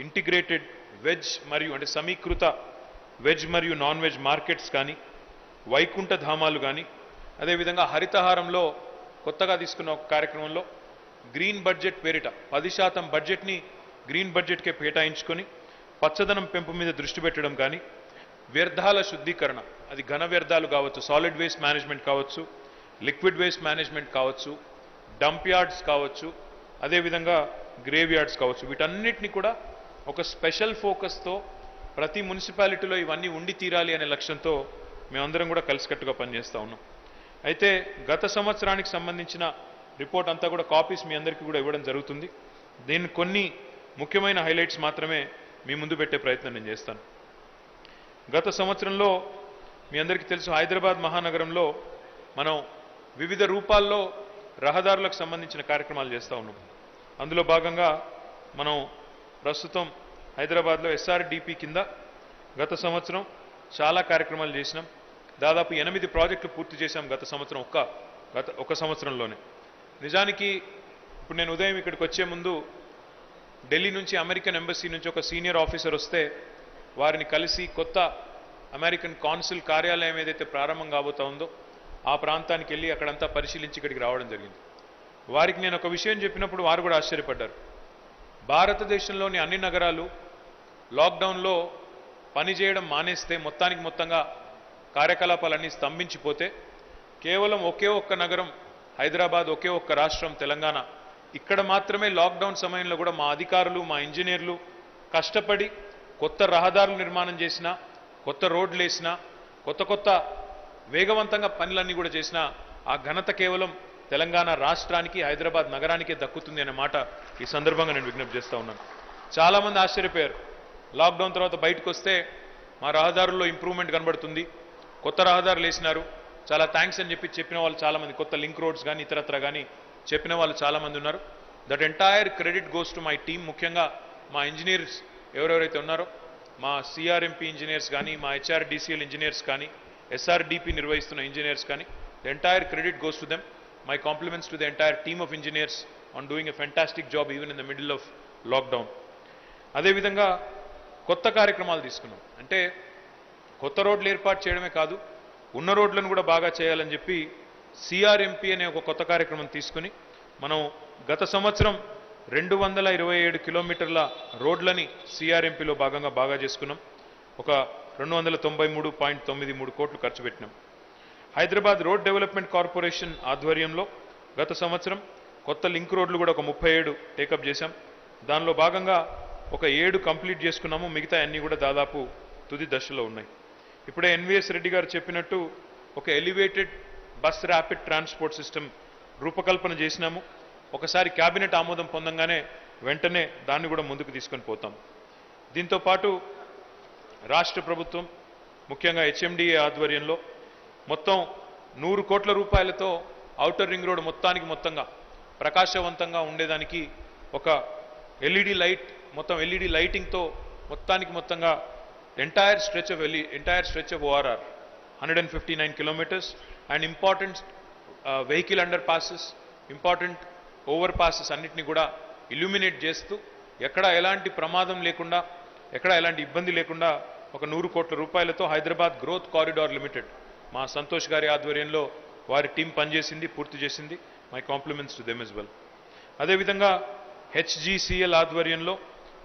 ఇంటిగ్రేటెడ్ వెజ్ మరియు అంటే సమీకృత వెజ్ మరియు నాన్ వెజ్ మార్కెట్స్ కానీ, వైకుంఠ ధామాలు కానీ, అదేవిధంగా హరితహారంలో కొత్తగా తీసుకున్న ఒక కార్యక్రమంలో గ్రీన్ బడ్జెట్ పేరిట 10% బడ్జెట్ని గ్రీన్ బడ్జెట్కే కేటాయించుకొని పచ్చదనం పెంపు మీద దృష్టి పెట్టడం కానీ, వ్యర్థాల శుద్ధీకరణ, అది ఘన వ్యర్థాలు కావచ్చు, సాలిడ్ వేస్ట్ మేనేజ్మెంట్ కావచ్చు, లిక్విడ్ వేస్ట్ మేనేజ్మెంట్ కావచ్చు, డంప్ యార్డ్స్ కావచ్చు, అదేవిధంగా గ్రేవ్ యార్డ్స్ కావచ్చు, వీటన్నిటిని కూడా ఒక స్పెషల్ ఫోకస్తో ప్రతి మున్సిపాలిటీలో ఇవన్నీ ఉండి తీరాలి అనే లక్ష్యంతో మేమందరం కూడా కలిసికట్టుగా పనిచేస్తూ ఉన్నాం. అయితే గత సంవత్సరానికి సంబంధించిన రిపోర్ట్ అంతా కూడా కాపీస్ మీ అందరికీ కూడా ఇవ్వడం జరుగుతుంది. దీన్ని కొన్ని ముఖ్యమైన హైలైట్స్ మాత్రమే మీ ముందు పెట్టే ప్రయత్నం నేను చేస్తాను. గత సంవత్సరంలో మీ అందరికీ తెలుసు, హైదరాబాద్ మహానగరంలో మనం వివిధ రూపాల్లో రహదారులకు సంబంధించిన కార్యక్రమాలు చేస్తూ ఉన్నాం. అందులో భాగంగా మనం ప్రస్తుతం హైదరాబాద్లో ఎస్ఆర్డిపి కింద గత సంవత్సరం చాలా కార్యక్రమాలు చేసినాం. దాదాపు 8 ప్రాజెక్టులు పూర్తి చేశాం గత సంవత్సరం ఒక సంవత్సరంలోనే. నిజానికి ఇప్పుడు నేను ఉదయం ఇక్కడికి వచ్చే ముందు ఢిల్లీ నుంచి అమెరికన్ ఎంబసీ నుంచి ఒక సీనియర్ ఆఫీసర్ వస్తే వారిని కలిసి కొత్త అమెరికన్ కాన్సుల్ కార్యాలయం ఏదైతే ప్రారంభం కాబోతా ఉందో ఆ ప్రాంతానికి వెళ్ళి అక్కడంతా పరిశీలించి ఇక్కడికి రావడం జరిగింది. వారికి నేను ఒక విషయం చెప్పినప్పుడు వారు కూడా ఆశ్చర్యపడ్డారు. భారతదేశంలోని అన్ని నగరాలు లాక్డౌన్లో పనిచేయడం మానేస్తే మొత్తంగా కార్యకలాపాలన్నీ స్తంభించిపోతే కేవలం ఒకే ఒక్క నగరం హైదరాబాద్, ఒకే ఒక్క రాష్ట్రం తెలంగాణ, ఇక్కడ మాత్రమే లాక్డౌన్ సమయంలో కూడా మా అధికారులు, మా ఇంజనీర్లు కష్టపడి కొత్త రహదారులు నిర్మాణం చేసినా, కొత్త రోడ్లు వేసినా, కొత్త వేగవంతంగా పనులన్నీ కూడా చేసినా ఆ ఘనత కేవలం తెలంగాణ రాష్ట్రానికి, హైదరాబాద్ నగరానికే దక్కుతుంది అనే మాట ఈ సందర్భంగా నేను విజ్ఞప్తి చేస్తూ ఉన్నాను. చాలామంది ఆశ్చర్యపోయారు. లాక్డౌన్ తర్వాత బయటకు వస్తే మా రహదారుల్లో ఇంప్రూవ్మెంట్ కనబడుతుంది, కొత్త రహదారులు వేసినారు, చాలా థ్యాంక్స్ అని చెప్పిన వాళ్ళు చాలామంది, కొత్త లింక్ రోడ్స్ కానీ ఇతరత్ర కానీ చెప్పిన వాళ్ళు చాలామంది ఉన్నారు. That entire credit goes to my team. ముఖ్యంగా మా ఇంజనీర్స్ ఎవరెవరైతే ఉన్నారో, మా సిఆర్ఎంపీ ఇంజనీర్స్ కానీ, మా హెచ్ఆర్డిసిఎల్ ఇంజనీర్స్ కానీ, ఎస్ఆర్డిపి నిర్వహిస్తున్న ఇంజనీర్స్ కానీ, the entire credit goes to them. My compliments to the entire team of engineers on doing a fantastic job even in the middle of lockdown. అదేవిధంగా కొత్త కార్యక్రమాలు తీసుకున్నాం. అంటే కొత్త రోడ్లు ఏర్పాటు చేయడమే కాదు, ఉన్న రోడ్లను కూడా బాగా చేయాలని చెప్పి సిఆర్ఎంపీ అనే ఒక కొత్త కార్యక్రమం తీసుకుని మనం గత సంవత్సరం 227 కిలోమీటర్ల రోడ్లని సిఆర్ఎంపీలో భాగంగా బాగా చేసుకున్నాం. ఒక 293.93 కోట్లు ఖర్చు పెట్టినాం. హైదరాబాద్ రోడ్ డెవలప్మెంట్ కార్పొరేషన్ ఆధ్వర్యంలో గత సంవత్సరం కొత్త లింక్ రోడ్లు కూడా ఒక 37 టేకప్ చేశాం. దానిలో భాగంగా ఒక 7 కంప్లీట్ చేసుకున్నాము, మిగతా అన్నీ కూడా దాదాపు తుది దశలో ఉన్నాయి. ఇప్పుడే ఎన్విఎస్ రెడ్డి గారు చెప్పినట్టు ఒక elevated bus rapid transport system రూపకల్పన చేసినాము. ఒకసారి క్యాబినెట్ ఆమోదం పొందంగానే వెంటనే దాన్ని కూడా ముందుకు తీసుకొని పోతాం. దీంతోపాటు రాష్ట్ర ప్రభుత్వం ముఖ్యంగా హెచ్ఎండిఏ ఆధ్వర్యంలో మొత్తం 100 కోట్ల రూపాయలతో ఔటర్ రింగ్ రోడ్ మొత్తంగా ప్రకాశవంతంగా ఉండేదానికి ఒక ఎల్ఈడి లైటింగ్తో మొత్తంగా entire stretch of ORR 159 kilometres and important vehicle under passes, important over passes అన్నిటిని కూడా ఇల్యూమినేట్ చేస్తూ ఎక్కడ ఎలాంటి ప్రమాదం లేకుండా, ఎక్కడ ఎలాంటి ఇబ్బంది లేకుండా ఒక 100 కోట్ల రూపాయలతో హైదరాబాద్ గ్రోత్ కారిడార్ లిమిటెడ్ మా సంతోష్ గారి ఆధ్వర్యంలో వారి టీం పనిచేసింది, పూర్తి చేసింది. My compliments to them as well. అదేవిధంగా HCGL ఆధ్వర్యంలో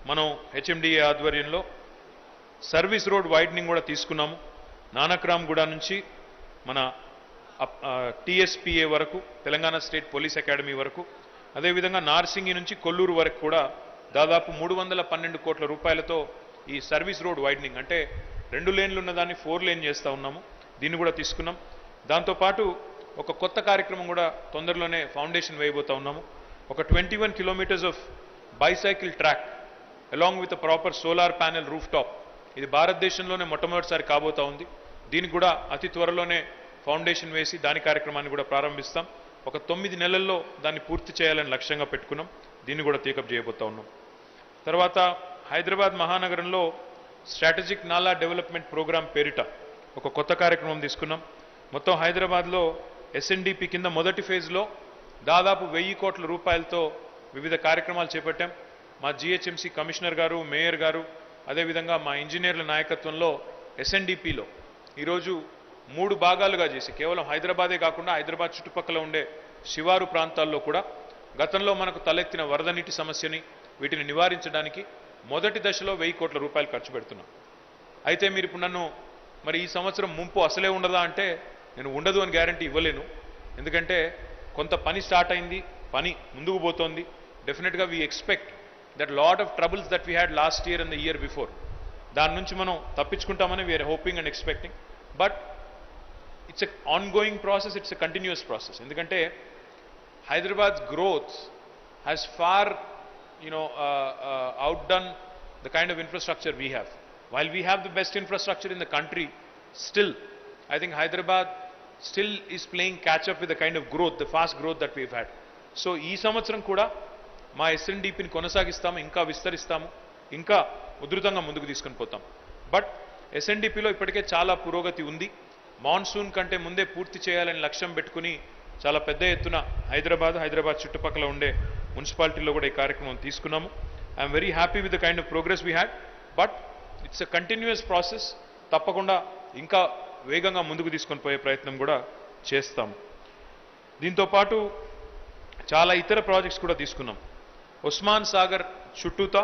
మనం హెచ్ఎండిఏ ఆధ్వర్యంలో సర్వీస్ రోడ్ వైడనింగ్ కూడా తీసుకున్నాము. నానక్రామ్గూడ నుంచి మన TSPA వరకు, తెలంగాణ స్టేట్ పోలీస్ అకాడమీ వరకు, అదేవిధంగా నార్సింగి నుంచి కొల్లూరు వరకు కూడా దాదాపు 312 కోట్ల రూపాయలతో ఈ సర్వీస్ రోడ్ వైడనింగ్, అంటే 2 లేన్లు ఉన్నదాన్ని 4 లేన్ చేస్తూ ఉన్నాము, దీన్ని కూడా తీసుకున్నాం. దాంతోపాటు ఒక కొత్త కార్యక్రమం కూడా తొందరలోనే ఫౌండేషన్ వేయబోతా ఉన్నాము. ఒక 21 kilometres of bicycle track along with proper solar panel roof top. ఇది భారతదేశంలోనే మొట్టమొదటిసారి కాబోతా ఉంది. దీనికి కూడా అతి త్వరలోనే ఫౌండేషన్ వేసి దాని కార్యక్రమాన్ని కూడా ప్రారంభిస్తాం. ఒక 9 నెలల్లో దాన్ని పూర్తి చేయాలని లక్ష్యంగా పెట్టుకున్నాం. దీన్ని కూడా టేకప్ చేయబోతా ఉన్నాం. తర్వాత హైదరాబాద్ మహానగరంలో స్ట్రాటజిక్ నాలా డెవలప్మెంట్ ప్రోగ్రామ్ పేరిట ఒక కొత్త కార్యక్రమం తీసుకున్నాం. మొత్తం హైదరాబాద్లో SNDP కింద మొదటి ఫేజ్లో దాదాపు 1000 కోట్ల రూపాయలతో వివిధ కార్యక్రమాలు చేపట్టాం. మా GHMC కమిషనర్ గారు, మేయర్ గారు, అదేవిధంగా మా ఇంజనీర్ల నాయకత్వంలో SNDPలో ఈరోజు 3 భాగాలుగా చేసి కేవలం హైదరాబాదే కాకుండా హైదరాబాద్ చుట్టుపక్కల ఉండే శివారు ప్రాంతాల్లో కూడా గతంలో మనకు తలెత్తిన వరద నీటి సమస్యని, వీటిని నివారించడానికి మొదటి దశలో 1000 కోట్ల రూపాయలు ఖర్చు పెడుతున్నాం. అయితే మీరు ఇప్పుడు నన్ను మరి ఈ సంవత్సరం ముంపు అసలే ఉండదా అంటే నేను ఉండదు అని గ్యారంటీ ఇవ్వలేను. ఎందుకంటే కొంత పని స్టార్ట్ అయింది, పని ముందుకు పోతోంది. డెఫినెట్గా we expect that lot of troubles that we had last year and the year before, దాని నుంచి మనం తప్పించుకుంటామని we are hoping and expecting. But it's a ongoing process, it's a continuous process. ఎందుకంటే Hyderabad growth has far outdone the kind of infrastructure we have. While we have the best infrastructure in the country, still I think Hyderabad still is playing catch up with the kind of growth, the fast growth that we've had. So ee samvatsaram kuda మా SNDPని కొనసాగిస్తాము, ఇంకా విస్తరిస్తాము. ఇంకా ఉధృతంగా ముందుకు తీసుకొని పోతాం. బట్ ఎస్ఎన్డిపిలో ఇప్పటికే చాలా పురోగతి ఉంది. మాన్సూన్ కంటే ముందే పూర్తి చేయాలని లక్ష్యం పెట్టుకుని చాలా పెద్ద ఎత్తున హైదరాబాద్ చుట్టుపక్కల ఉండే మున్సిపాలిటీల్లో కూడా ఈ కార్యక్రమం తీసుకున్నాము. I'm very happy with the kind of progress we had. But it's a continuous process. తప్పకుండా ఇంకా వేగంగా ముందుకు తీసుకొని పోయే ప్రయత్నం కూడా చేస్తాము. దీంతోపాటు చాలా ఇతర ప్రాజెక్ట్స్ కూడా తీసుకున్నాం. ఉస్మాన్ సాగర్ చుట్టూతా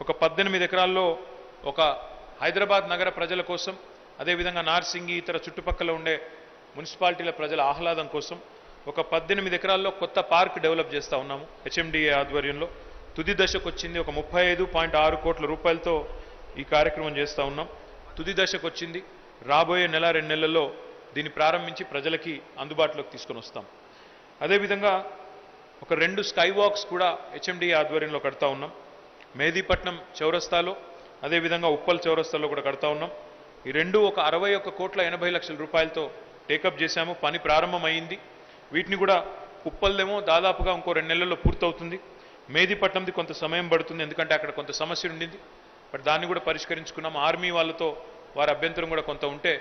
ఒక 18 ఎకరాల్లో ఒక హైదరాబాద్ నగర ప్రజల కోసం, అదేవిధంగా నార్సింగి ఇతర చుట్టుపక్కల ఉండే మున్సిపాలిటీల ప్రజల ఆహ్లాదం కోసం ఒక 18 ఎకరాల్లో కొత్త పార్క్ డెవలప్ చేస్తూ ఉన్నాము హెచ్ఎండిఏ ఆధ్వర్యంలో. తుది దశకు వచ్చింది. ఒక 35.6 కోట్ల రూపాయలతో ఈ కార్యక్రమం చేస్తూ ఉన్నాం. తుది దశకు వచ్చింది. రాబోయే 1-2 నెలల్లో దీన్ని ప్రారంభించి ప్రజలకి అందుబాటులోకి తీసుకొని వస్తాం. అదేవిధంగా ఒక 2 స్కై వాక్స్ కూడా హెచ్ఎండిఏ ఆధ్వర్యంలో కడతా ఉన్నాం. మెహదీపట్నం చౌరస్తాలో, అదేవిధంగా ఉప్పల్ చౌరస్తాలో కూడా కడతా ఉన్నాం. ఈ రెండు ఒక 61,80,00,000 రూపాయలతో టేకప్ చేశాము. పని ప్రారంభమైంది. వీటిని కూడా ఉప్పల్దేమో దాదాపుగా ఇంకో 2 నెలల్లో పూర్తవుతుంది. మెహదీపట్నంది కొంత సమయం పడుతుంది, ఎందుకంటే అక్కడ కొంత సమస్య ఉండింది. బట్ దాన్ని కూడా పరిష్కరించుకున్నాం. ఆర్మీ వాళ్ళతో వారి అభ్యంతరం కూడా కొంత ఉంటే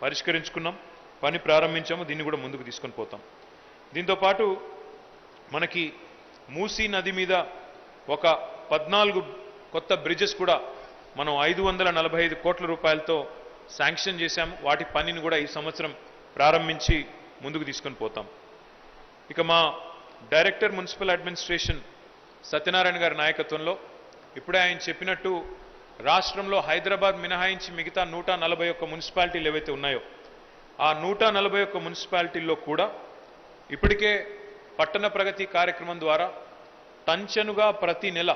పరిష్కరించుకున్నాం. పని ప్రారంభించాము. దీన్ని కూడా ముందుకు తీసుకొని పోతాం. దీంతోపాటు మనకి మూసీ నది మీద ఒక 14 కొత్త బ్రిడ్జెస్ కూడా మనం 545 కోట్ల రూపాయలతో శాంక్షన్ చేశాము. వాటి పనిని కూడా ఈ సంవత్సరం ప్రారంభించి ముందుకు తీసుకొని పోతాం. ఇక మా డైరెక్టర్ మున్సిపల్ అడ్మినిస్ట్రేషన్ సత్యనారాయణ గారి నాయకత్వంలో ఇప్పుడే ఆయన చెప్పినట్టు రాష్ట్రంలో హైదరాబాద్ మినహాయించి మిగతా 141 మున్సిపాలిటీలు ఏవైతే ఉన్నాయో ఆ 141 మున్సిపాలిటీల్లో కూడా ఇప్పటికే పట్టణ ప్రగతి కార్యక్రమం ద్వారా టంచనుగా ప్రతి నెల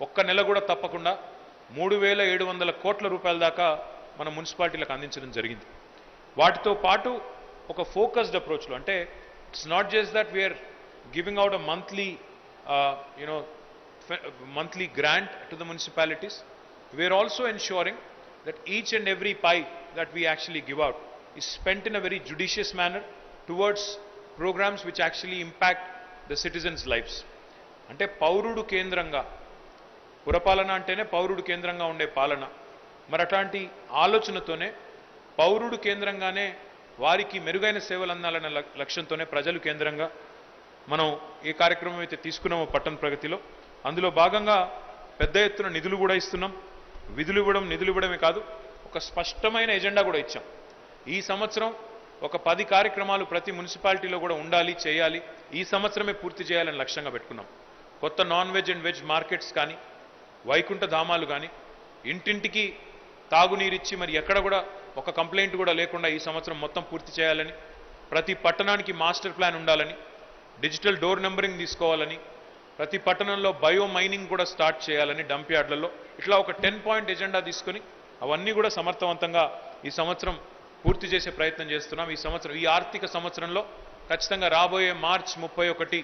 ఒక్క నెల కూడా తప్పకుండా 3,700 కోట్ల రూపాయల దాకా మన మున్సిపాలిటీలకు అందించడం జరిగింది. వాటితో పాటు ఒక ఫోకస్డ్ అప్రోచ్లో, అంటే it's not just that we are giving out a monthly grant to the municipalities. We are also ensuring that each and every pie that we actually give out is spent in a very judicious manner towards programs which actually impact the citizens' lives. అంటే పౌరుడు కేంద్రంగా, పురపాలన అంటేనే పౌరుడు కేంద్రంగా ఉండే పాలన. మరి అట్లాంటి ఆలోచనతోనే పౌరుడు కేంద్రంగానే వారికి మెరుగైన సేవలు అందాలన్న లక్ష్యంతోనే ప్రజలు కేంద్రంగా మనం ఏ కార్యక్రమం అయితే తీసుకున్నామో పట్టణ ప్రగతిలో అందులో భాగంగా పెద్ద ఎత్తున నిధులు కూడా ఇస్తున్నాం. నిధులు ఇవ్వడమే కాదు, ఒక స్పష్టమైన ఎజెండా కూడా ఇచ్చాం. ఈ సంవత్సరం ఒక 10 కార్యక్రమాలు ప్రతి మున్సిపాలిటీలో కూడా ఉండాలి, చేయాలి, ఈ సంవత్సరమే పూర్తి చేయాలని లక్ష్యంగా పెట్టుకున్నాం. కొత్త non veg and veg markets కానీ, వైకుంఠ ధామాలు కానీ, ఇంటింటికి తాగునీరిచ్చి మరి ఎక్కడ కూడా ఒక కంప్లైంట్ కూడా లేకుండా ఈ సంవత్సరం మొత్తం పూర్తి చేయాలని, ప్రతి పట్టణానికి మాస్టర్ ప్లాన్ ఉండాలని, డిజిటల్ డోర్ నెంబరింగ్ తీసుకోవాలని, ప్రతి పట్టణంలో బయో మైనింగ్ కూడా స్టార్ట్ చేయాలని డంప్ యార్డ్లలో, ఇట్లా ఒక 10 పాయింట్ ఎజెండా తీసుకొని అవన్నీ కూడా సమర్థవంతంగా ఈ సంవత్సరం పూర్తి చేసే ప్రయత్నం చేస్తున్నాం. ఈ ఆర్థిక సంవత్సరంలో ఖచ్చితంగా రాబోయే మార్చి 31,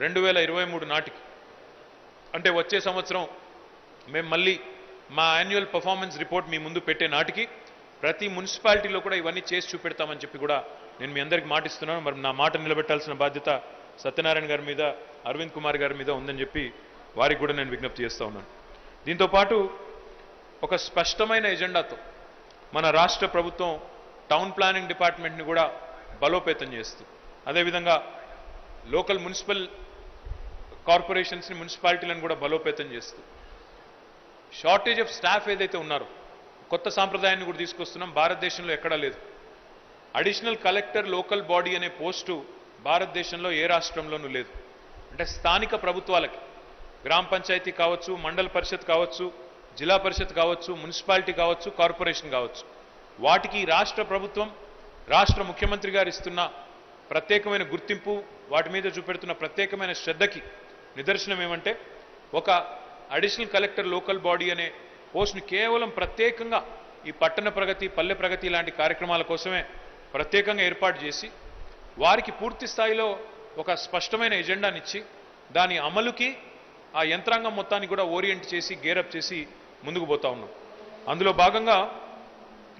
2023 నాటికి, అంటే వచ్చే సంవత్సరం మేము మళ్ళీ మా యాన్యువల్ పర్ఫార్మెన్స్ రిపోర్ట్ మీ ముందు పెట్టే నాటికి ప్రతి మున్సిపాలిటీలో కూడా ఇవన్నీ చేసి చూపెడతామని చెప్పి కూడా నేను మీ అందరికీ మాటిస్తున్నాను. మరి నా మాట నిలబెట్టాల్సిన బాధ్యత సత్యనారాయణ గారి మీద, అరవింద్ కుమార్ గారి మీద ఉందని చెప్పి వారికి కూడా నేను విజ్ఞప్తి చేస్తూ ఉన్నాను. దీంతోపాటు ఒక స్పష్టమైన ఎజెండాతో మన రాష్ట్ర ప్రభుత్వం టౌన్ ప్లానింగ్ డిపార్ట్మెంట్ని కూడా బలోపేతం చేస్తూ, అదేవిధంగా లోకల్ మున్సిపల్ కార్పొరేషన్స్ని, మున్సిపాలిటీలను కూడా బలోపేతం చేస్తూ, షార్టేజ్ ఆఫ్ స్టాఫ్ ఏదైతే ఉన్నారో కొత్త సాంప్రదాయాన్ని కూడా తీసుకొస్తున్నాం. భారతదేశంలో ఎక్కడా లేదు. అడిషనల్ కలెక్టర్ లోకల్ బాడీ అనే పోస్టు భారతదేశంలో ఏ రాష్ట్రంలోనూ లేదు. అంటే స్థానిక ప్రభుత్వాలకి, గ్రామ పంచాయతీ కావచ్చు, మండల పరిషత్ కావచ్చు, జిల్లా పరిషత్ కావచ్చు, మున్సిపాలిటీ కావచ్చు, కార్పొరేషన్ కావచ్చు, వాటికి రాష్ట్ర ప్రభుత్వం, రాష్ట్ర ముఖ్యమంత్రి గారు ఇస్తున్న ప్రత్యేకమైన గుర్తింపు, వాటి మీద చూపెడుతున్న ప్రత్యేకమైన శ్రద్ధకి నిదర్శనం ఏమంటే ఒక అడిషనల్ కలెక్టర్ లోకల్ బాడీ అనే పోస్ట్ని కేవలం ప్రత్యేకంగా ఈ పట్టణ ప్రగతి, పల్లె ప్రగతి లాంటి కార్యక్రమాల కోసమే ప్రత్యేకంగా ఏర్పాటు చేసి వారికి పూర్తి స్థాయిలో ఒక స్పష్టమైన ఎజెండానిచ్చి దాని అమలుకి ఆ యంత్రాంగం మొత్తాన్ని కూడా ఓరియంట్ చేసి, గేరప్ చేసి ముందుకు పోతా ఉన్నాం. అందులో భాగంగా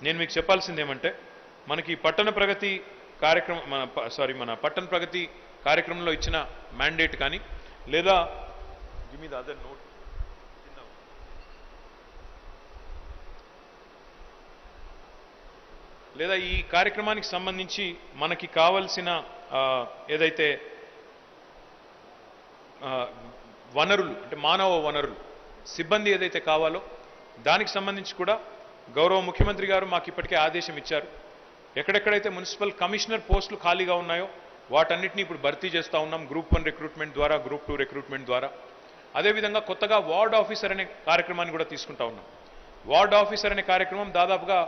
నేను మీకు చెప్పాల్సింది ఏమంటే మనకి పట్టణ ప్రగతి కార్యక్రమం, మన పట్టణ ప్రగతి కార్యక్రమంలో ఇచ్చిన మ్యాండేట్ కానీ, లేదా give me the other note, లేదా ఈ కార్యక్రమానికి సంబంధించి మనకి కావాల్సిన ఏదైతే వనరులు అంటే మానవ వనరులు సిబ్బంది ఏదైతే కావాలో దానికి సంబంధించి కూడా గౌరవ ముఖ్యమంత్రి గారు మాకు ఇప్పటికే ఆదేశం ఇచ్చారు. ఎక్కడెక్కడైతే మున్సిపల్ కమిషనర్ పోస్టులు ఖాళీగా ఉన్నాయో వాటన్నిటిని ఇప్పుడు భర్తీ చేస్తూ ఉన్నాం గ్రూప్ 1 రిక్రూట్మెంట్ ద్వారా, గ్రూప్ 2 రిక్రూట్మెంట్ ద్వారా. అదేవిధంగా కొత్తగా వార్డ్ ఆఫీసర్ అనే కార్యక్రమాన్ని కూడా తీసుకుంటా ఉన్నాం. వార్డ్ ఆఫీసర్ అనే కార్యక్రమం దాదాపుగా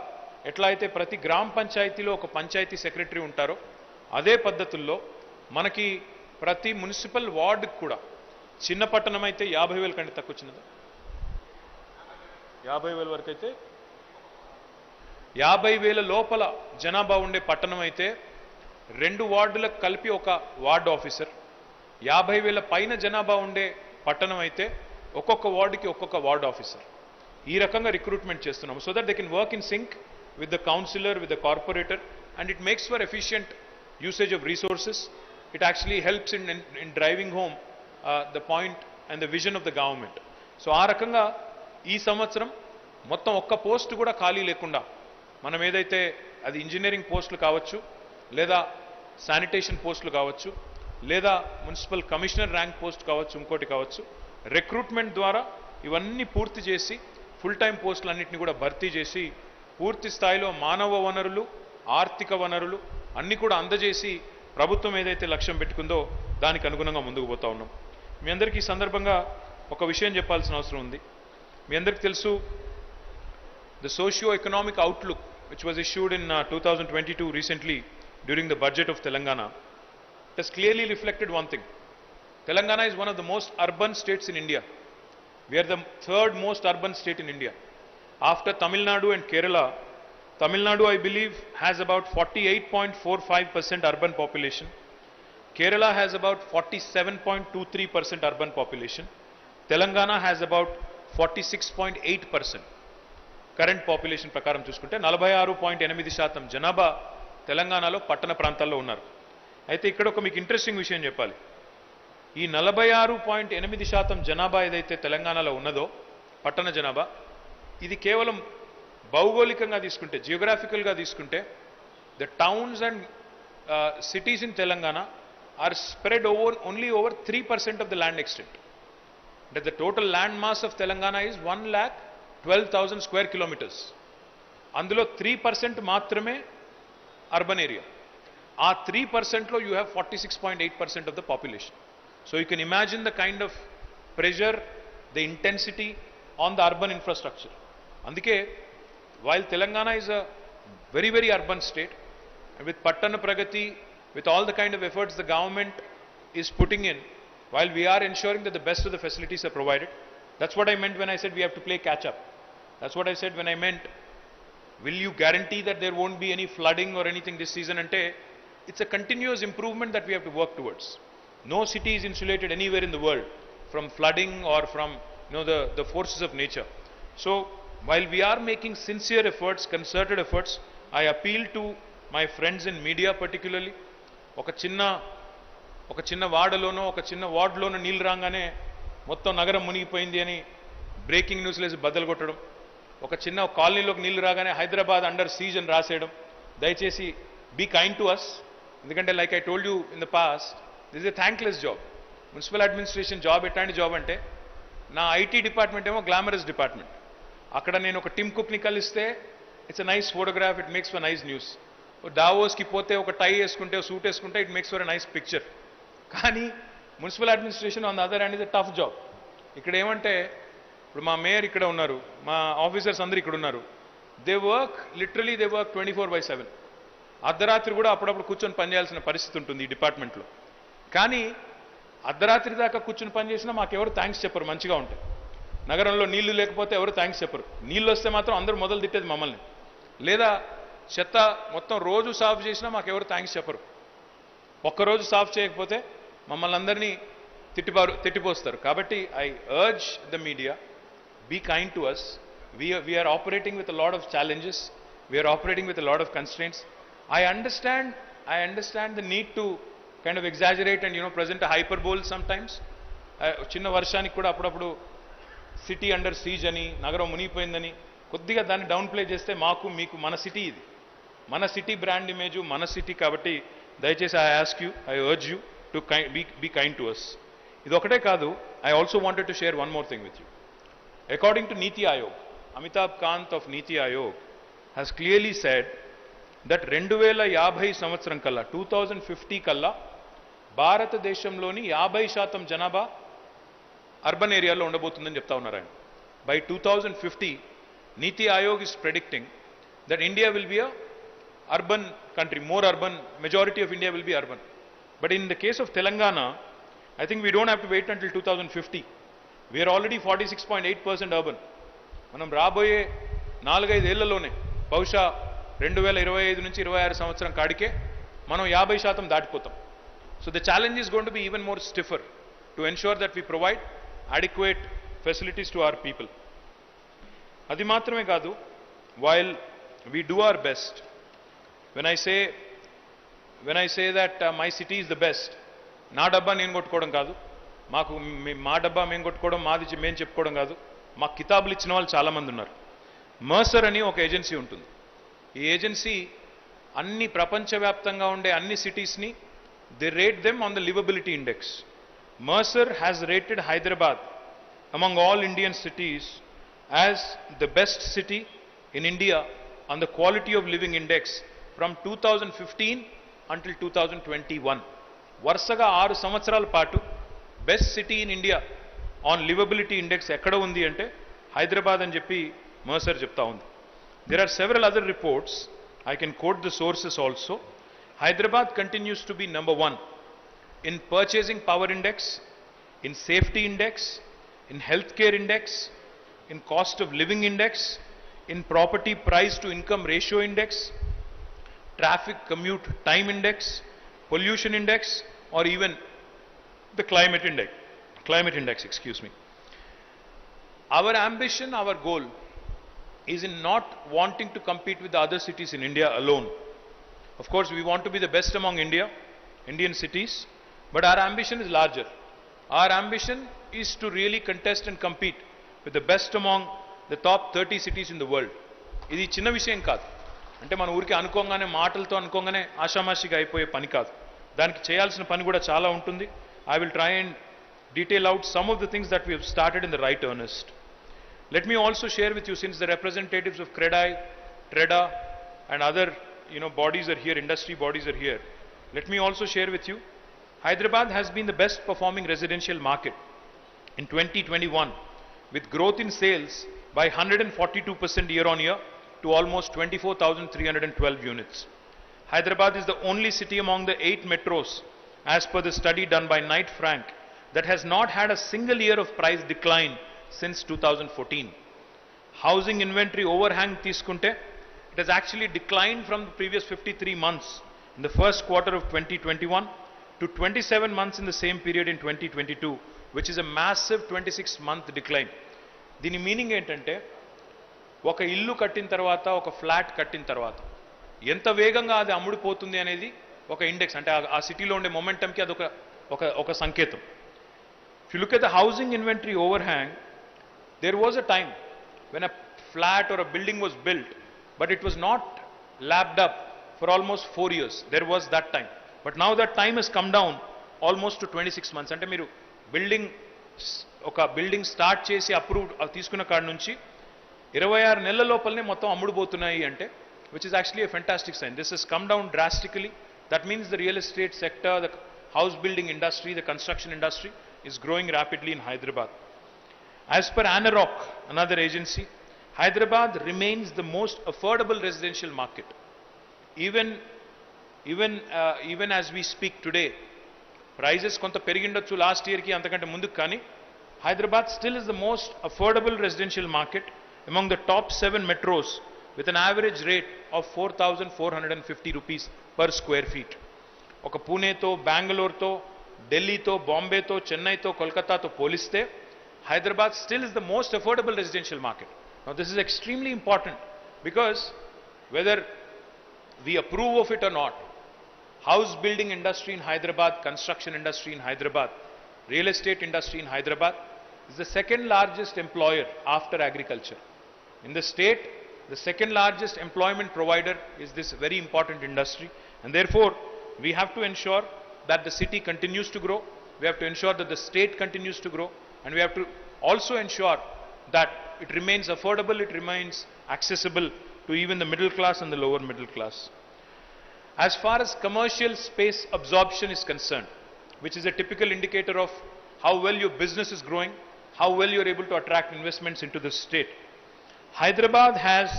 ఎట్లా అయితే ప్రతి గ్రామ పంచాయతీలో ఒక పంచాయతీ సెక్రటరీ ఉంటారో అదే పద్ధతుల్లో మనకి ప్రతి మున్సిపల్ వార్డుకు కూడా, చిన్న పట్టణం అయితే 50,000 కంటే తక్కువ చిన్నదా, 50,000 వరకు అయితే 50,000 లోపల జనాభా ఉండే పట్టణం అయితే 2 వార్డులకు కలిపి ఒక వార్డు ఆఫీసర్, 50,000 పైన జనాభా ఉండే పట్టణం అయితే ఒక్కొక్క వార్డుకి ఒక్కొక్క వార్డు ఆఫీసర్. ఈ రకంగా రిక్రూట్మెంట్ చేస్తున్నాము so that they can work in sync with the councillor, with the corporator, and it makes for efficient usage of resources. It actually helps in driving home the point and the vision of the government. So ఆ రకంగా ఈ సంవత్సరం మొత్తం ఒక్క పోస్టు కూడా ఖాళీ లేకుండా మనం ఏదైతే అది ఇంజనీరింగ్ పోస్టులు కావచ్చు, లేదా శానిటేషన్ పోస్టులు కావచ్చు, లేదా మున్సిపల్ కమిషనర్ ర్యాంక్ పోస్ట్ కావచ్చు, ఇంకోటి కావచ్చు, రిక్రూట్మెంట్ ద్వారా ఇవన్నీ పూర్తి చేసి ఫుల్ టైం పోస్టులన్నింటినీ కూడా భర్తీ చేసి పూర్తి స్థాయిలో మానవ వనరులు, ఆర్థిక వనరులు అన్నీ కూడా అందజేసి ప్రభుత్వం ఏదైతే లక్ష్యం పెట్టుకుందో దానికి అనుగుణంగా ముందుకు పోతా ఉన్నాం. మీ అందరికీ ఈ సందర్భంగా ఒక విషయం చెప్పాల్సిన అవసరం ఉంది. మీ అందరికీ తెలుసు the socio-economic outlook which was issued in 2022 recently during the budget of Telangana has clearly reflected one thing. Telangana is one of the most urban states in India. We are the third most urban state in India. After Tamil Nadu and Kerala, Tamil Nadu I believe has about 48.45% urban population. Kerala has about 47.23% urban population. Telangana has about 46.8%. Current population ప్రకారం చూసుకుంటే 46.8% జనాభా తెలంగాణలో పట్టణ ప్రాంతాల్లో ఉన్నారు. అయితే ఇక్కడ ఒక మీకు ఇంట్రెస్టింగ్ విషయం చెప్పాలి. ఈ 46.8% జనాభా ఏదైతే తెలంగాణలో ఉన్నదో పట్టణ జనాభా, ఇది కేవలం భౌగోళికంగా తీసుకుంటే, జియోగ్రాఫికల్గా తీసుకుంటే the towns and cities in Telangana are spread only over 3% of the land extent. అంటే the total land mass of Telangana is 1,12,000 square kilometers. అందులో 3% మాత్రమే అర్బన్ ఏరియా. ఆ 3%లో you have 46.8% of the population. So you can imagine the kind of pressure, the intensity on the urban infrastructure. అందుకే while Telangana is a very very urban state, with Pattana Pragathi, with all the kind of efforts the government is putting in, while we are ensuring that the best of the facilities are provided. That's what I meant when I said we have to play catch up. That's what I said when I meant, will you guarantee that there won't be any flooding or anything this season? Ante it's a continuous improvement that we have to work towards. No city is insulated anywhere in the world from flooding or from the forces of nature. So while we are making sincere efforts, concerted efforts, I appeal to my friends in media particularly. ఒక చిన్న వాడలోనో ఒక చిన్న వార్డులోనో నీళ్ళు రాగానే మొత్తం నగరం మునిగిపోయింది అని బ్రేకింగ్ న్యూస్ లేసి బద్దలు కొట్టడం, ఒక చిన్న కాలనీలోకి నీళ్లు రాగానే హైదరాబాద్ అండర్ సీజ్ అని రాసేయడం. దయచేసి బీ కైండ్ టు అస్. ఎందుకంటే like I told you in the past, this is a thankless job. Municipal administration job ఎట్లాంటి జాబ్ అంటే, నా ఐటీ డిపార్ట్మెంట్ ఏమో గ్లామరస్ డిపార్ట్మెంట్. అక్కడ నేను ఒక టిమ్ కుక్ని కలిస్తే it's a nice photograph, it makes for nice news. డావోస్కి పోతే ఒక టై వేసుకుంటే, సూట్ వేసుకుంటే it makes for a nice picture. కానీ municipal administration on the other hand is a tough job. ఇక్కడ ఏమంటే, ఇప్పుడు మా మేయర్ ఇక్కడ ఉన్నారు, మా ఆఫీసర్స్ అందరూ ఇక్కడ ఉన్నారు. They work 24/7. అర్ధరాత్రి కూడా అప్పుడప్పుడు కూర్చొని పనిచేయాల్సిన పరిస్థితి ఉంటుంది ఈ డిపార్ట్మెంట్లో. కానీ అర్ధరాత్రి దాకా కూర్చొని పనిచేసినా మాకెవరు థ్యాంక్స్ చెప్పరు. మంచిగా ఉంటాయి. నగరంలో నీళ్లు లేకపోతే ఎవరు థ్యాంక్స్ చెప్పరు. నీళ్ళు వస్తే మాత్రం అందరూ మొదలు తిట్టేది మమ్మల్ని. లేదా చెత్త మొత్తం రోజు సాఫ్ చేసినా మాకెవరు థ్యాంక్స్ చెప్పరు. ఒక్కరోజు సాఫ్ చేయకపోతే మమ్మల్ని అందరినీ తిట్టిపోస్తారు. కాబట్టి I urge the media, be kind to us. We are operating with a lot of challenges. We are operating with a lot of constraints. I understand the need to kind of exaggerate and present a hyperbole sometimes. చిన్న వర్షానికి కూడా అప్పుడప్పుడు సిటీ అండర్ సీజ్ అని, నగరం మునిగిపోయిందని కొద్దిగా దాన్ని డౌన్ ప్లే చేస్తే మాకు మీకు మన సిటీ ఇది. మన సిటీ బ్రాండ్ ఇమేజ్ మన సిటీ కాబట్టి దయచేసి I urge you to be kind to us. ఇది ఒకటే కాదు, I also wanted to share one more thing with you. According to NITI Aayog, Amitabh Kanth of NITI Aayog has clearly said that 2050 సంవత్సరం కల్లా 2050 కల్లా భారతదేశంలోని 50% జనాభా అర్బన్ ఏరియాలో ఉండబోతుందని చెప్తా ఉన్నారు ఆయన. By 2050 NITI Aayog is predicting that India will be a urban country, more urban, majority of India will be urban. But in the case of Telangana, I think we don't have to wait until 2050. We are already 46.8% urban. మనం రాబోయే 4-5 ఏళ్లలోనే బహుశా 2025 నుంచి 26 సంవత్సరం కాడికే మనం 50% దాటిపోతాం. So the challenge is going to be even more stiffer to ensure that we provide adequate facilities to our people. అది మాత్రమే కాదు, while we do our best, when I say that my city is the best, నా డబ్బా నేను కొట్టుకోవడం కాదు, మా డబ్బా మేము కొట్టుకోవడం, మాది మేము చెప్పుకోవడం కాదు, మా కితాబులు ఇచ్చిన వాళ్ళు చాలామంది ఉన్నారు. మర్సర్ అని ఒక ఏజెన్సీ ఉంటుంది. ఈ ఏజెన్సీ అన్ని ప్రపంచవ్యాప్తంగా ఉండే అన్ని సిటీస్ని they rate them on the livability index. Mercer has rated Hyderabad among all Indian cities as the best city in India on the quality of living index from 2015 until 2021. వరుసగా 6 సంవత్సరాల పాటు best city in India on livability index ఎక్కడ ఉంది అంటే హైదరాబాద్ అని చెప్పి మర్సర్ చెప్తా ఉంది. There are several other reports. I can quote the sources also. Hyderabad continues to be number 1 in purchasing power index, in safety index, in healthcare index, in cost of living index, in property price to income ratio index, traffic commute time index, pollution index, or even the climate index, excuse me. Our ambition, our goal is in not wanting to compete with the other cities in India alone. Of course, we want to be the best among Indian cities, but our ambition is larger. Our ambition is to really contest and compete with the best among the top 30 cities in the world. ఇది చిన్న విషయం కాదు. అంటే మన ఊరికి అనుకోగానే మాటలతో అనుకోగానే ఆషామాషిగా అయిపోయే పని కాదు. దానికి చేయాల్సిన పని కూడా చాలా ఉంటుంది. I will try and detail out some of the things that we have started in the right earnest. Let me also share with you, since the representatives of CREDAI, TREDA and other bodies are here, industry bodies are here. Let me also share with you, Hyderabad has been the best performing residential market in 2021 with growth in sales by 142% year on year to almost 24,312 units. Hyderabad is the only city among the 8 metros as per the study done by Knight Frank that has not had a single year of price decline since 2014. Housing inventory overhang తీసుకుంటే it has actually declined from the previous 53 months in the first quarter of 2021 to 27 months in the same period in 2022, which is a massive 26-month decline. దీని మీనింగ్ ఏంటంటే ఒక ఇల్లు కట్టిన తర్వాత, ఒక ఫ్లాట్ కట్టిన తర్వాత ఎంత వేగంగా అది అమ్ముడిపోతుంది అనేది ఒక ఇండెక్స్, అంటే ఆ సిటీలో ఉండే మొమెంటంకి అది ఒక సంకేతం. If you look at the housing inventory overhang, there was a time when a flat or a building was built, but it was not lapped up for almost 4 years. There was that time. But now that time has come down almost to 26 months. అంటే మీరు బిల్డింగ్ స్టార్ట్ చేసి అప్రూవ్ తీసుకున్న కాడ నుంచి 26 నెలల లోపలనే మొత్తం అమ్ముడుపోతున్నాయి అంటే, which is actually a fantastic sign. This has come down drastically. That means the real estate sector, the house building industry, the construction industry is growing rapidly in Hyderabad. As per ANAROC, another agency, Hyderabad remains the most affordable residential market. Even as we speak today, prices కొంత పెరిగిండొచ్చు లాస్ట్ ఇయర్కి అంతకంటే ముందుకు, కానీ Hyderabad still is the most affordable residential market among the top 7 metros with an average rate of 4,450 rupees per square feet. ఒక పూణేతో, బెంగళూరుతో, ఢిల్లీతో, బాంబేతో, చెన్నైతో, కోల్కతాతో పోలిస్తే Hyderabad still is the most affordable residential market. Now this is extremely important because whether we approve of it or not, house building industry in Hyderabad, construction industry in Hyderabad, real estate industry in Hyderabad is the second largest employer after agriculture. In the state, The second largest employment provider is this very important industry, and therefore we have to ensure that the city continues to grow, we have to ensure that the state continues to grow, and we have to also ensure that it remains affordable, it remains accessible to even the middle class and the lower middle class. As far as commercial space absorption is concerned, which is a typical indicator of how well your business is growing, how well you're able to attract investments into the state, Hyderabad has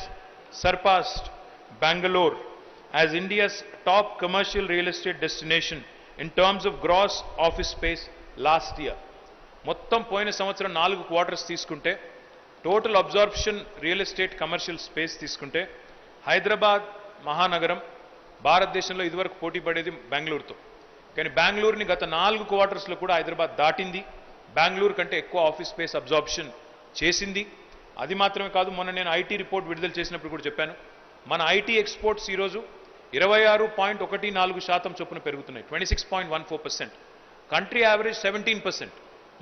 surpassed Bangalore as India's top commercial real estate destination in terms of gross office space last year. మొత్తం పోయిన సంవత్సరం 4 క్వార్టర్స్ తీసుకుంటే total absorption real estate commercial space తీసుకుంటే హైదరాబాద్ మహానగరం భారతదేశంలో ఇదివరకు పోటీ పడేది బెంగళూరుతో. కానీ బెంగళూరుని గత 4 క్వార్టర్స్లో కూడా హైదరాబాద్ దాటింది, బెంగళూరు కంటే ఎక్కువ ఆఫీస్ స్పేస్ అబ్జార్ప్షన్ చేసింది. అది మాత్రమే కాదు, మొన్న నేను ఐటీ రిపోర్ట్ విడుదల చేసినప్పుడు కూడా చెప్పాను, మన ఐటీ ఎక్స్పోర్ట్స్ ఈరోజు 26.14% చొప్పున పెరుగుతున్నాయి, 26.14%. కంట్రీ యావరేజ్ 17%,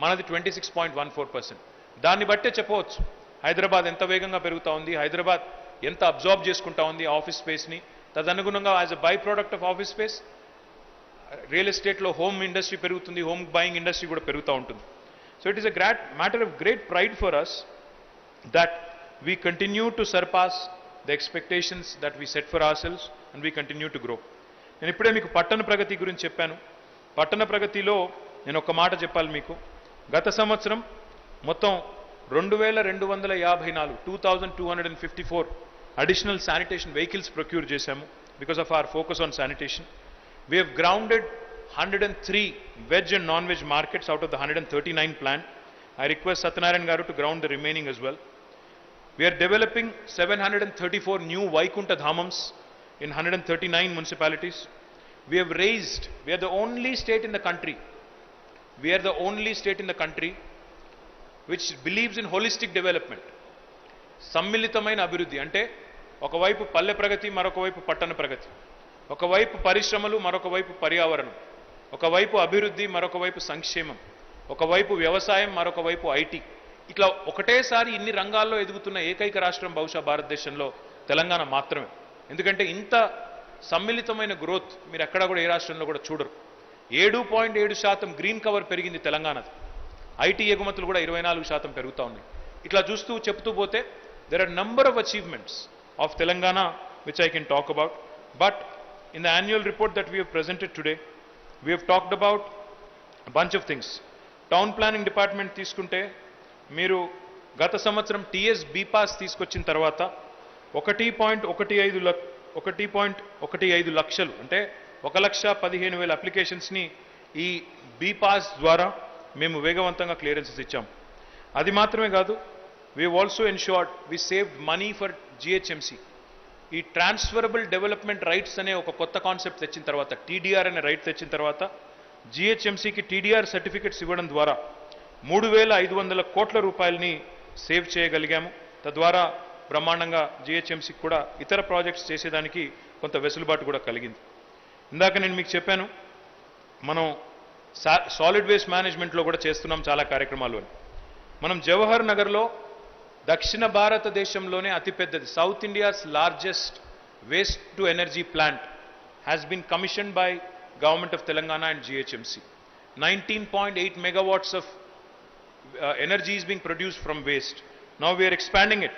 మనది 26.14%. దాన్ని బట్టే చెప్పవచ్చు హైదరాబాద్ ఎంత వేగంగా పెరుగుతూ ఉంది, హైదరాబాద్ ఎంత అబ్జార్బ్ చేసుకుంటా ఉంది ఆఫీస్ స్పేస్ని. తదనుగుణంగా as a by product of office space real ఎస్టేట్లో హోమ్ ఇండస్ట్రీ పెరుగుతుంది, హోమ్ బయింగ్ ఇండస్ట్రీ కూడా పెరుగుతూ ఉంటుంది. So it is a matter of great pride for us that we continue to surpass the expectations that we set for ourselves and we continue to grow. నేను ఇప్పుడే మీకు పట్టణ ప్రగతి గురించి చెప్పాను. పట్టణ ప్రగతిలో నేను ఒక మాట చెప్పాలి మీకు. గత సంవత్సరం మొత్తం 2254 2254 అడిషనల్ శానిటేషన్ వెహికల్స్ ప్రొక్యూర్ చేశాము because of our focus on sanitation. We have grounded 103 veg and non-veg markets out of the 139 planned. I request Satyanarayan Garu to ground the remaining as well. We are developing 734 new Vaikunta Dhamams in 139 municipalities. We have raised, we are the only state in the country, which believes in holistic development. సమ్మిళితమైన అభివృద్ధి అంటే ఒకవైపు పల్లె ప్రగతి, మరొక వైపు పట్టణ ప్రగతి, ఒకవైపు పరిశ్రమలు, మరొక వైపు పర్యావరణం, ఒకవైపు అభివృద్ధి, మరొక వైపు సంక్షేమం, ఒకవైపు వ్యవసాయం, మరొక వైపు ఐటీ. ఇట్లా ఒకటేసారి ఇన్ని రంగాల్లో ఎదుగుతున్న ఏకైక రాష్ట్రం బహుశా భారతదేశంలో తెలంగాణ మాత్రమే. ఎందుకంటే ఇంత సమ్మిళితమైన గ్రోత్ మీరు ఎక్కడా కూడా ఏ రాష్ట్రంలో కూడా చూడరు. 7.7% గ్రీన్ కవర్ పెరిగింది తెలంగాణది. ఐటీ ఎగుమతులు కూడా 24% పెరుగుతూ ఉన్నాయి. ఇట్లా చూస్తూ చెప్తూ పోతే there are number of achievements of Telangana which I can talk about. But in the annual report that we have presented today, we have talked about a bunch of things. Town planning department తీసుకుంటే మీరు గత సంవత్సరం టీఎస్ బీపాస్ తీసుకొచ్చిన తర్వాత 1.15 లక్షలు అంటే 1,15,000 అప్లికేషన్స్ని ఈ బీపాస్ ద్వారా మేము వేగవంతంగా క్లియరెన్సెస్ ఇచ్చాం. అది మాత్రమే కాదు, we also ensured we saved money for GHMC. ఈ ట్రాన్స్ఫరబుల్ డెవలప్మెంట్ రైట్స్ అనే ఒక కొత్త కాన్సెప్ట్ తెచ్చిన తర్వాత, టీడీఆర్ అనే రైట్ తెచ్చిన తర్వాత జిహెచ్ఎంసీకి టీడీఆర్ సర్టిఫికెట్స్ ఇవ్వడం ద్వారా 3,500 కోట్ల రూపాయలని సేవ్ చేయగలిగాము. తద్వారా బ్రహ్మాండంగా జిహెచ్ఎంసీకి కూడా ఇతర ప్రాజెక్ట్స్ చేసేదానికి కొంత వెసులుబాటు కూడా కలిగింది. ఇందాక నేను మీకు చెప్పాను మనం సాలిడ్ వేస్ట్ మేనేజ్మెంట్లో కూడా చేస్తున్నాం చాలా కార్యక్రమాలు అని. మనం జవహర్ నగర్లో దక్షిణ భారతదేశంలోనే అతిపెద్దది, south India's largest waste to energy plant has been commissioned by Government of Telangana and GHMC. 19.8 megawatts of energy is being produced from waste. Now we are expanding it.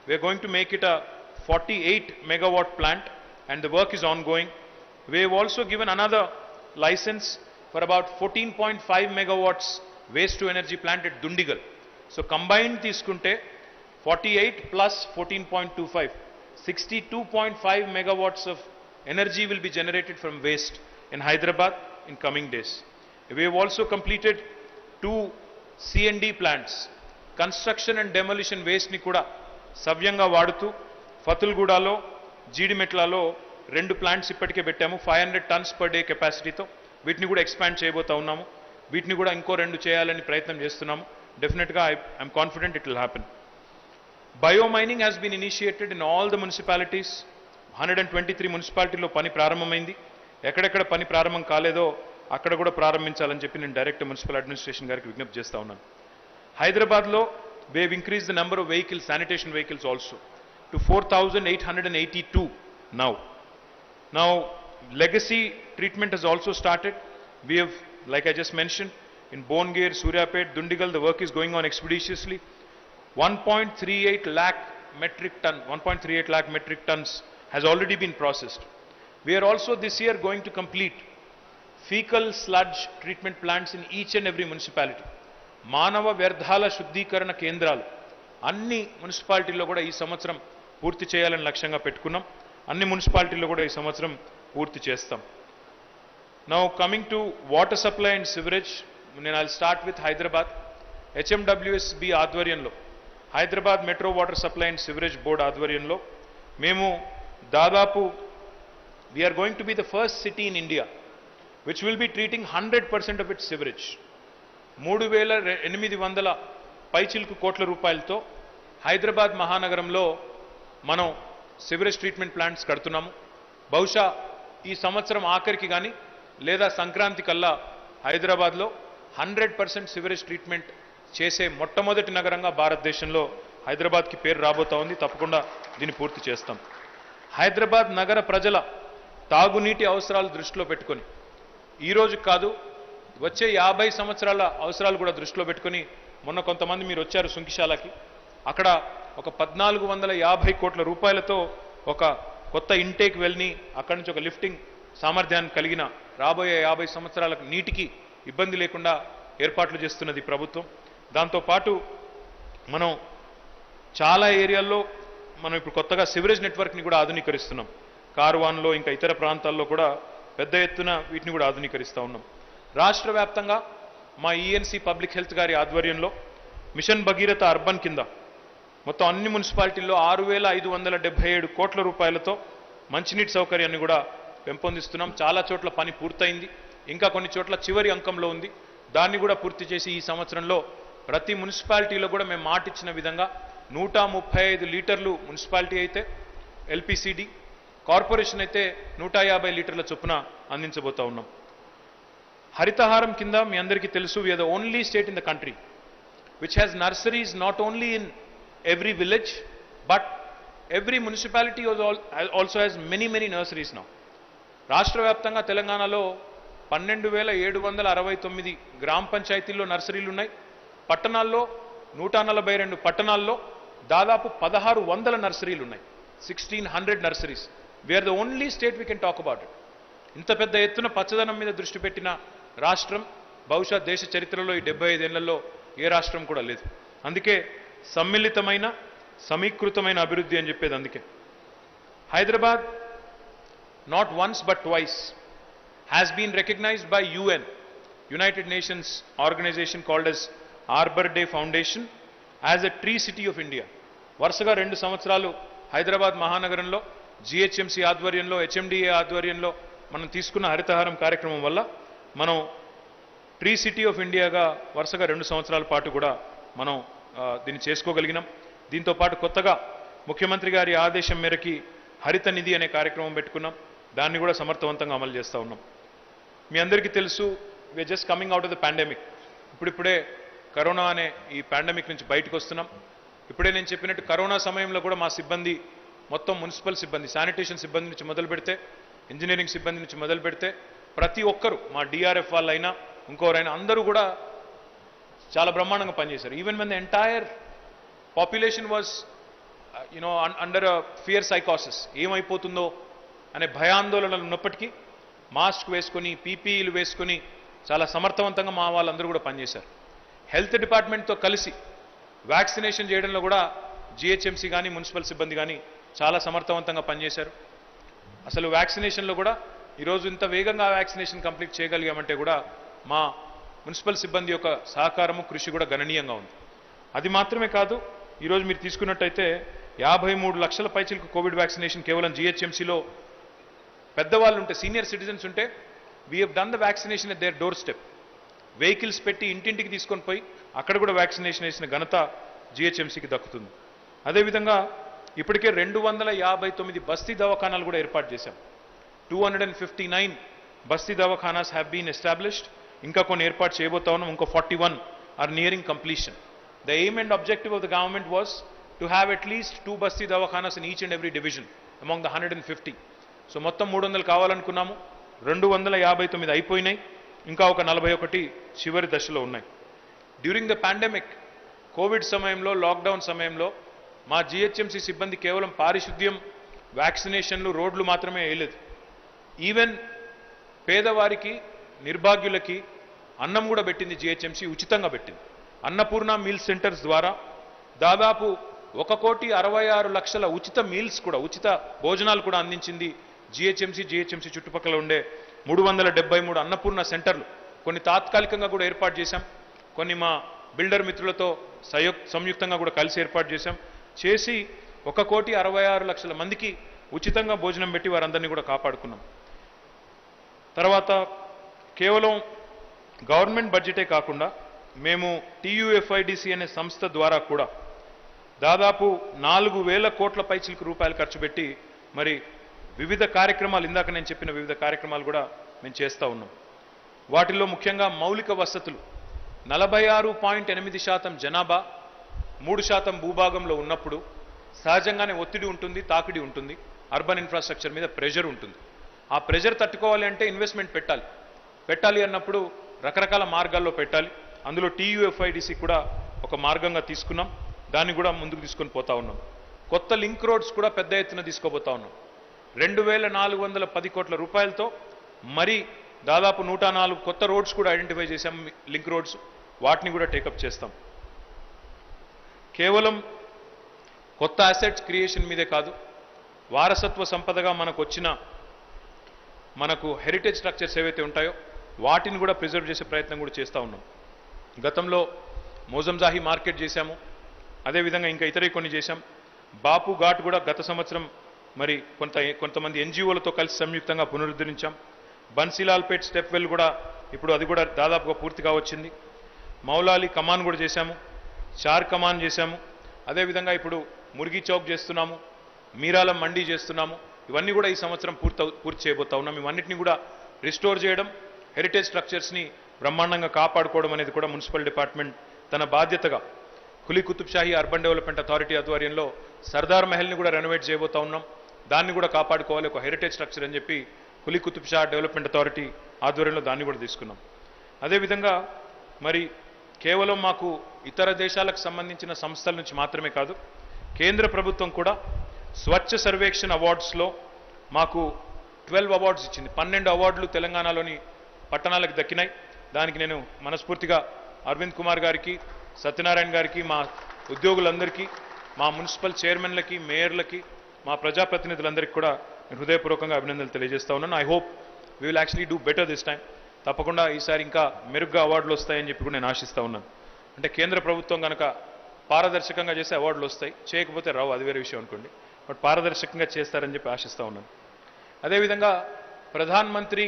We are going to make it a 48 megawatt plant and the work is ongoing. We have also given another license for about 14.5 megawatts waste to energy plant at Dundigal. So combined తీసుకుంటే 48 plus 14.25, 62.5 megawatts of energy will be generated from waste in Hyderabad in coming days. We have also completed 2 C&D plants. Construction and demolition waste ni kuda savyanga vadutu Fatulgudalo, Jeedimetlalo 2 plants ippatike pettamu 500 tons per day capacity tho. Veetni kuda expand cheyabotha unnamu. Veetni kuda inko 2 cheyalani prayatnam chestunnam. Definitely I am confident it will happen. Biomining has been initiated in all the municipalities. 123 municipalities lo pani prarambhamaindi. ఎక్కడెక్కడ పని ప్రారంభం కాలేదో అక్కడ కూడా ప్రారంభించాలని చెప్పి నేను డైరెక్ట్ మున్సిపల్ అడ్మినిస్ట్రేషన్ గారికి విజ్ఞప్తి చేస్తా ఉన్నాను. హైదరాబాద్లో we have increased the number of vehicles, sanitation vehicles also. to 4,882 now. Now, legacy treatment has also started. We have, like I just mentioned, in Bongir, Suryapet, Dundigal, the work is going on expeditiously. 1.38 lakh metric tons has already been processed. We are also this year going to complete fecal sludge treatment plants in each and every municipality. మానవ వ్యర్థాల శుద్ధీకరణ కేంద్రాలు అన్ని మున్సిపాలిటీల్లో కూడా ఈ సంవత్సరం పూర్తి చేయాలని లక్ష్యంగా పెట్టుకున్నాం. అన్ని మున్సిపాలిటీల్లో కూడా ఈ సంవత్సరం పూర్తి చేస్తాం. Now coming to water supply and sewerage, I'll start with Hyderabad. HMWSB ఆధ్వర్యంలో Hyderabad metro water supply and sewerage board ఆధ్వర్యంలో మేము దాదాపు we are going to be the first city in India which will be treating 100% of its sewerage. 3,800 పైచిల్కు కోట్ల రూపాయలతో హైదరాబాద్ మహానగరంలో మనం సివరేజ్ ట్రీట్మెంట్ ప్లాంట్స్ కడుతున్నాము. బహుశా ఈ సంవత్సరం ఆఖరికి కానీ లేదా సంక్రాంతి కల్లా హైదరాబాద్లో 100% సివరేజ్ ట్రీట్మెంట్ చేసే మొట్టమొదటి నగరంగా భారతదేశంలో హైదరాబాద్కి పేరు రాబోతా ఉంది. తప్పకుండా దీన్ని పూర్తి చేస్తాం. హైదరాబాద్ నగర ప్రజల తాగునీటి అవసరాలు దృష్టిలో పెట్టుకొని ఈరోజు కాదు వచ్చే 50 సంవత్సరాల అవసరాలు కూడా దృష్టిలో పెట్టుకొని మొన్న కొంతమంది మీరు వచ్చారు సుంకిశాలకి. అక్కడ ఒక 1,450 కోట్ల రూపాయలతో ఒక కొత్త ఇంటేక్ వెల్ని అక్కడి నుంచి ఒక లిఫ్టింగ్ సామర్థ్యాన్ని కలిగిన రాబోయే 50 సంవత్సరాలకు నీటికి ఇబ్బంది లేకుండా ఏర్పాట్లు చేస్తున్నది ప్రభుత్వం. దాంతోపాటు మనం చాలా ఏరియాల్లో మనం ఇప్పుడు కొత్తగా సివరేజ్ నెట్వర్క్ని కూడా ఆధునీకరిస్తున్నాం. కార్వాన్లో ఇంకా ఇతర ప్రాంతాల్లో కూడా పెద్ద ఎత్తున వీటిని కూడా ఆధునీకరిస్తూ ఉన్నాం. రాష్ట్ర వ్యాప్తంగా మా ఈఎన్సీ పబ్లిక్ హెల్త్ గారి ఆధ్వర్యంలో మిషన్ భగీరథ అర్బన్ కింద మొత్తం అన్ని మున్సిపాలిటీల్లో 6,577 కోట్ల రూపాయలతో మంచినీటి సౌకర్యాన్ని కూడా పెంపొందిస్తున్నాం. చాలా చోట్ల పని పూర్తయింది, ఇంకా కొన్ని చోట్ల చివరి అంకంలో ఉంది. దాన్ని కూడా పూర్తి చేసి ఈ సంవత్సరంలో ప్రతి మున్సిపాలిటీలో కూడా మేము మాటిచ్చిన విధంగా 135 లీటర్లు మున్సిపాలిటీ అయితే ఎల్పిసిడి, కార్పొరేషన్ అయితే 150 లీటర్ల చొప్పున అందించబోతా ఉన్నాం. హరితహారం కింద మీ అందరికీ తెలుసు, we are the only state in the country which has nurseries not only in every village but every municipality also has many nurseries now. రాష్ట్ర వ్యాప్తంగా తెలంగాణలో 12,769 గ్రామ పంచాయతీల్లో నర్సరీలు ఉన్నాయి. పట్టణాల్లో 142 పట్టణాల్లో దాదాపు 1,600 నర్సరీలు ఉన్నాయి. 1,600 nurseries. We are the only state we can talk about it. ఇంత పెద్ద ఎత్తున పచ్చదనం మీద దృష్టి పెట్టిన రాష్ట్రం బహుశా దేశ చరిత్రలో ఈ 75 ఏళ్లలో ఏ రాష్ట్రం కూడా లేదు. అందుకే సమ్మిళితమైన సమీకృతమైన అభివృద్ధి అని చెప్పేది అందుకే. Hyderabad not once but twice has been recognized by UN, United Nations organization called as Arbor Day Foundation, as a tree city of India. వరుసగా 2 సంవత్సరాలు హైదరాబాద్ మహానగరంలో GHMC ఆధ్వర్యంలో HMDA ఆధ్వర్యంలో మనం తీసుకున్న హరితహారం కార్యక్రమం వల్ల మనం ట్రీ సిటీ ఆఫ్ ఇండియాగా వరుసగా 2 సంవత్సరాల పాటు కూడా మనం దీన్ని చేసుకోగలిగినాం. దీంతో పాటు కొత్తగా ముఖ్యమంత్రి గారి ఆదేశం మేరకి హరిత నిధి అనే కార్యక్రమం పెట్టుకున్నాం. దాన్ని కూడా సమర్థవంతంగా అమలు చేస్తూ ఉన్నాం. మీ అందరికీ తెలుసు, we are just coming out of the pandemic. ఇప్పుడిప్పుడే కరోనా అనే ఈ పాండమిక్ నుంచి బయటకు వస్తున్నాం. ఇప్పుడే నేను చెప్పినట్టు కరోనా సమయంలో కూడా మా సిబ్బంది మొత్తం మున్సిపల్ సిబ్బంది, శానిటేషన్ సిబ్బంది నుంచి మొదలు పెడితే, ఇంజనీరింగ్ సిబ్బంది నుంచి మొదలు పెడితే ప్రతి ఒక్కరు, మా డిఆర్ఎఫ్ వాళ్ళైనా ఇంకోరైనా అందరూ కూడా చాలా బ్రహ్మాండంగా పనిచేశారు. Even when the entire population was under fear సైకాసిస్, ఏమైపోతుందో అనే భయాందోళనలు ఉన్నప్పటికీ మాస్క్ వేసుకొని పీపీఈలు వేసుకొని చాలా సమర్థవంతంగా మా వాళ్ళందరూ కూడా పనిచేశారు. హెల్త్ డిపార్ట్మెంట్తో కలిసి వ్యాక్సినేషన్ చేయడంలో కూడా జిహెచ్ఎంసీ కానీ మున్సిపల్ సిబ్బంది కానీ చాలా సమర్థవంతంగా పనిచేశారు. అసలు వ్యాక్సినేషన్లో కూడా ఈరోజు ఇంత వేగంగా వ్యాక్సినేషన్ కంప్లీట్ చేయగలిగామంటే కూడా మా మున్సిపల్ సిబ్బంది యొక్క సహకారము, కృషి కూడా గణనీయంగా ఉంది. అది మాత్రమే కాదు, ఈరోజు మీరు తీసుకున్నట్టయితే 53 లక్షల పైచిలకు కోవిడ్ వ్యాక్సినేషన్ కేవలం జిహెచ్ఎంసీలో పెద్దవాళ్ళు ఉంటే, సీనియర్ సిటిజన్స్ ఉంటే we have done the vaccination at their doorstep. Vehicles పెట్టి ఇంటింటికి తీసుకొని పోయి అక్కడ కూడా వ్యాక్సినేషన్ వేసిన ఘనత జిహెచ్ఎంసీకి దక్కుతుంది. అదేవిధంగా ఇప్పటికే 259 బస్తీ దవాఖానాలు కూడా ఏర్పాటు చేశాం. 259 బస్తీ దవాఖానాస్ హ్యావ్ బీన్ ఎస్టాబ్లిష్డ్. ఇంకా కొన్ని ఏర్పాటు చేయబోతా ఉన్నాం. ఇంకో 41 are nearing completion. The aim and objective of the government was to to have at least 2 basti dawakhanas in each and every division among the 150. So మొత్తం 300 కావాలనుకున్నాము, 259 అయిపోయినాయి, ఇంకా ఒక 41 చివరి దశలో ఉన్నాయి. డ్యూరింగ్ ద పాండమిక్, కోవిడ్ సమయంలో, లాక్డౌన్ సమయంలో మా జిహెచ్ఎంసీ సిబ్బంది కేవలం పారిశుద్ధ్యం, వ్యాక్సినేషన్లు, రోడ్లు మాత్రమే వేయలేదు. ఈవెన్ పేదవారికి, నిర్భాగ్యులకి అన్నం కూడా పెట్టింది జిహెచ్ఎంసీ, ఉచితంగా పెట్టింది. అన్నపూర్ణ మీల్ సెంటర్స్ ద్వారా దాదాపు 1,66,00,000 ఉచిత మీల్స్ కూడా, ఉచిత భోజనాలు కూడా అందించింది జిహెచ్ఎంసీ చుట్టుపక్కల ఉండే 373 అన్నపూర్ణ సెంటర్లు. కొన్ని తాత్కాలికంగా కూడా ఏర్పాటు చేశాం, కొన్ని మా బిల్డర్ మిత్రులతో సంయుక్తంగా కూడా కలిసి ఏర్పాటు చేశాం. చేసి 1,66,00,000 మందికి ఉచితంగా భోజనం పెట్టి వారందరినీ కూడా కాపాడుకున్నాం. తర్వాత కేవలం గవర్నమెంట్ బడ్జెటే కాకుండా మేము TUFIDC అనే సంస్థ ద్వారా కూడా దాదాపు 4,000 కోట్ల పైచిలకు రూపాయలు ఖర్చు పెట్టి మరి వివిధ కార్యక్రమాలు, ఇందాక నేను చెప్పిన వివిధ కార్యక్రమాలు కూడా మేము చేస్తూ ఉన్నాం. వాటిల్లో ముఖ్యంగా మౌలిక వసతులు, 46.8% జనాభా 3% భూభాగంలో ఉన్నప్పుడు సహజంగానే ఒత్తిడి ఉంటుంది, తాకిడి ఉంటుంది, అర్బన్ ఇన్ఫ్రాస్ట్రక్చర్ మీద ప్రెషర్ ఉంటుంది. ఆ ప్రెషర్ తట్టుకోవాలి అంటే ఇన్వెస్ట్మెంట్ పెట్టాలి అన్నప్పుడు రకరకాల మార్గాల్లో పెట్టాలి. అందులో TUFIDC కూడా ఒక మార్గంగా తీసుకున్నాం, దాన్ని కూడా ముందుకు తీసుకొని పోతా ఉన్నాం. కొత్త లింక్ రోడ్స్ కూడా పెద్ద ఎత్తున తీసుకోబోతా ఉన్నాం. 2,410 కోట్ల రూపాయలతో మరి దాదాపు 104 కొత్త రోడ్స్ కూడా ఐడెంటిఫై చేశాం, లింక్ రోడ్స్, వాటిని కూడా టేకప్ చేస్తాం. కేవలం కొత్త అసెట్స్ క్రియేషన్ మీదే కాదు, వారసత్వ సంపదగా మనకు హెరిటేజ్ స్ట్రక్చర్స్ ఏవైతే ఉంటాయో వాటిని కూడా ప్రిజర్వ్ చేసే ప్రయత్నం కూడా చేస్తూ ఉన్నాం. గతంలో మోజంజాహి మార్కెట్ చేశాము, అదేవిధంగా ఇంకా ఇతర కొన్ని చేశాం. బాపు ఘాట్ కూడా గత సంవత్సరం మరి కొంతమంది NGOలతో కలిసి సంయుక్తంగా పునరుద్ధరించాం. బన్సీలాల్పేట్ స్టెప్ వెల్ కూడా ఇప్పుడు అది కూడా దాదాపుగా పూర్తిగా వచ్చింది. మౌలాలి కమాన్ కూడా చేశాము, చార్ కమాన్ చేశాము. అదేవిధంగా ఇప్పుడు మురిగి చౌక్ చేస్తున్నాము, మీరాలం మండీ చేస్తున్నాము. ఇవన్నీ కూడా ఈ సంవత్సరం పూర్తి చేయబోతా ఉన్నాం. ఇవన్నిటిని కూడా రిస్టోర్ చేయడం, హెరిటేజ్ స్ట్రక్చర్స్ని బ్రహ్మాండంగా కాపాడుకోవడం అనేది కూడా మున్సిపల్ డిపార్ట్మెంట్ తన బాధ్యతగా Quli Qutb Shahi urban development authority ఆధ్వర్యంలో సర్దార్ మహల్ని కూడా రెనోవేట్ చేయబోతా ఉన్నాం. దాన్ని కూడా కాపాడుకోవాలి, ఒక హెరిటేజ్ స్ట్రక్చర్ అని చెప్పి కులీ కుతుబ్షా డెవలప్మెంట్ అథారిటీ ఆధ్వర్యంలో దాన్ని కూడా తీసుకున్నాం. అదేవిధంగా మరి కేవలం మాకు ఇతర దేశాలకు సంబంధించిన సంస్థల నుంచి మాత్రమే కాదు, కేంద్ర ప్రభుత్వం కూడా స్వచ్ఛ సర్వేక్షణ్ అవార్డ్స్లో మాకు 12 అవార్డ్స్ ఇచ్చింది. 12 అవార్డులు తెలంగాణలోని పట్టణాలకు దక్కినాయి. దానికి నేను మనస్ఫూర్తిగా అరవింద్ కుమార్ గారికి, సత్యనారాయణ గారికి, మా ఉద్యోగులందరికీ, మా మున్సిపల్ చైర్మన్లకి, మేయర్లకి, మా ప్రజాప్రతినిధులందరికీ కూడా నేను హృదయపూర్వకంగా అభినందనలు తెలియజేస్తా ఉన్నాను. I hope we will actually do better this time. తప్పకుండా ఈసారి ఇంకా మెరుగ్గా అవార్డులు వస్తాయని చెప్పి కూడా నేను ఆశిస్తూ ఉన్నాను. అంటే కేంద్ర ప్రభుత్వం కనుక పారదర్శకంగా చేసే అవార్డులు వస్తాయి, చేయకపోతే రావు, అది వేరే విషయం అనుకోండి. బట్ పారదర్శకంగా చేస్తారని చెప్పి ఆశిస్తూ ఉన్నాను. అదేవిధంగా ప్రధాన్ మంత్రి